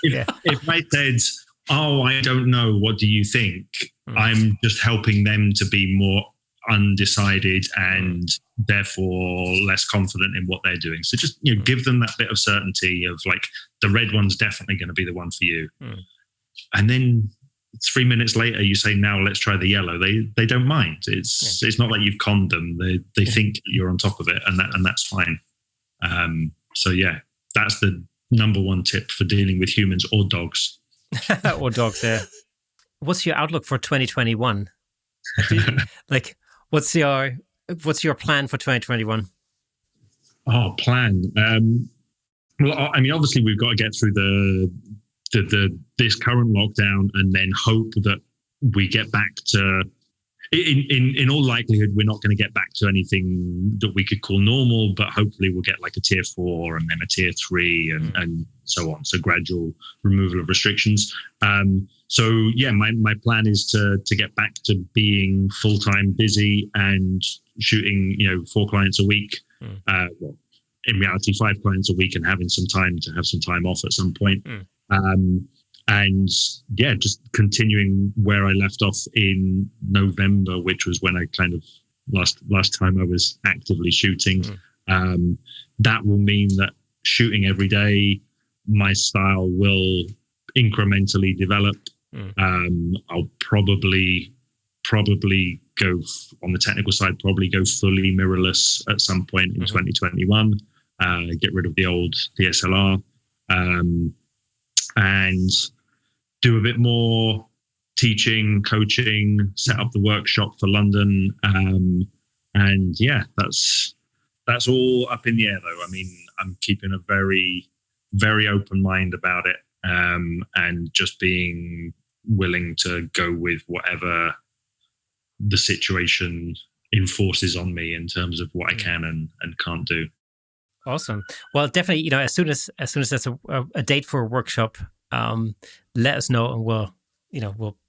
S2: If I said, oh, I don't know, what do you think? I'm just helping them to be more undecided and therefore less confident in what they're doing. So just give them that bit of certainty of like, the red one's definitely going to be the one for you. And then 3 minutes later you say, now let's try the yellow. They don't mind. It's not like you've conned them. They think you're on top of it, and that's fine. So that's the number one tip for dealing with humans or dogs.
S1: Or dogs, yeah. What's your outlook for 2021? Like, what's your plan for 2021?
S2: Oh, plan. Well, I mean, obviously we've got to get through this current lockdown, and then hope that we get back to. In all likelihood, we're not going to get back to anything that we could call normal, but hopefully we'll get like a tier 4 and then a tier 3 and so on. So gradual removal of restrictions. My plan is to get back to being full-time busy and shooting, 4 clients a week. In reality, 5 clients a week, and having some time to have some time off at some point. Just continuing where I left off in November, which was when I kind of last time I was actively shooting. That will mean that shooting every day, my style will incrementally develop. I'll probably go on the technical side, probably go fully mirrorless at some point in 2021, get rid of the old DSLR, and do a bit more teaching, coaching, set up the workshop for London. That's all up in the air though. I mean, I'm keeping a very, very open mind about it, and just being willing to go with whatever the situation enforces on me in terms of what I can and can't do.
S1: Awesome. Well, definitely, as soon as there's a date for a workshop, let us know, and we'll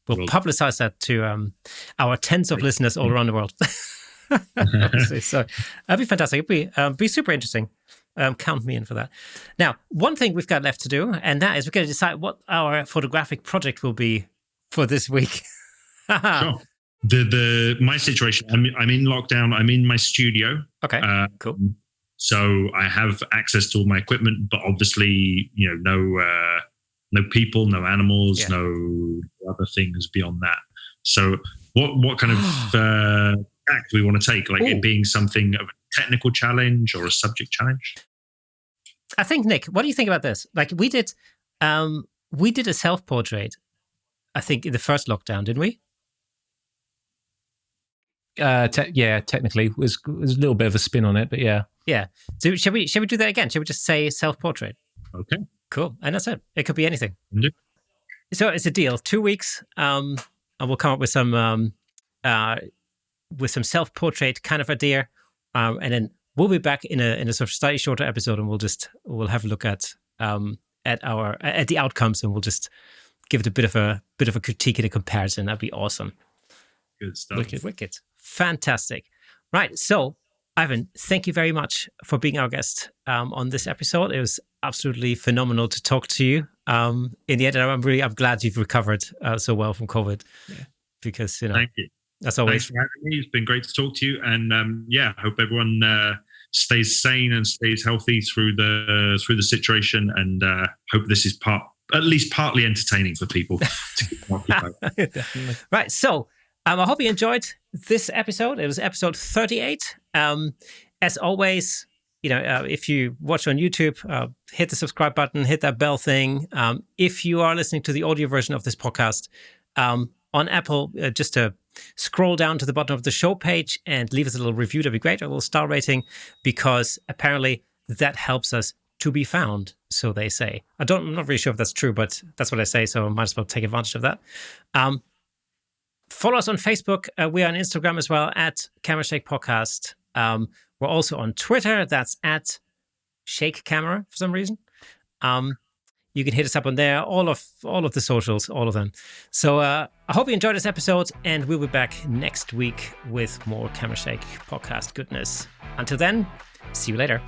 S1: publicize that to our tens of listeners all around the world. So that'd be fantastic. It'd be super interesting. Count me in for that. Now, one thing we've got left to do, and that is we're going to decide what our photographic project will be for this week.
S2: Sure. My situation, I'm in lockdown. I'm in my studio.
S1: Okay, cool.
S2: So I have access to all my equipment, but obviously, no people, no animals, no other things beyond that. So what kind of act we want to take? Like it being something of a technical challenge or a subject challenge?
S1: I think, Nick, what do you think about this? Like we did a self-portrait, I think, in the first lockdown, didn't we?
S3: Technically, it was a little bit of a spin on it, but yeah. So shall we do that again? Shall we just say self-portrait?
S2: Okay.
S1: Cool. And that's it. It could be anything. So it's a deal. 2 weeks, and we'll come up with some self-portrait kind of idea, and then we'll be back in a sort of slightly shorter episode, and we'll have a look at the outcomes, and we'll just give it a bit of a critique and a comparison. That'd be awesome.
S2: Good stuff.
S1: Wicked. Fantastic. Right. So, Ivan, thank you very much for being our guest on this episode. It was absolutely phenomenal to talk to you. In the end, I'm glad you've recovered so well from COVID. Yeah. Because
S2: thank you.
S1: That's always.
S2: Thanks for having me. It's been great to talk to you, and I hope everyone stays sane and stays healthy through the situation, and hope this is at least partly entertaining for people to keep occupied.
S1: Definitely. Right. So, I hope you enjoyed this episode. It was episode 38. As always, if you watch on YouTube, hit the subscribe button, hit that bell thing. If you are listening to the audio version of this podcast on Apple, just to scroll down to the bottom of the show page and leave us a little review. That'd be great, a little star rating, because apparently that helps us to be found, so they say. I'm not really sure if that's true, but that's what I say, so I might as well take advantage of that. Follow us on Facebook. We are on Instagram as well, at Camera Shake Podcast. We're also on Twitter. That's at Shake Camera for some reason. You can hit us up on there. All of the socials, all of them. So I hope you enjoyed this episode, and we'll be back next week with more Camera Shake Podcast goodness. Until then, see you later.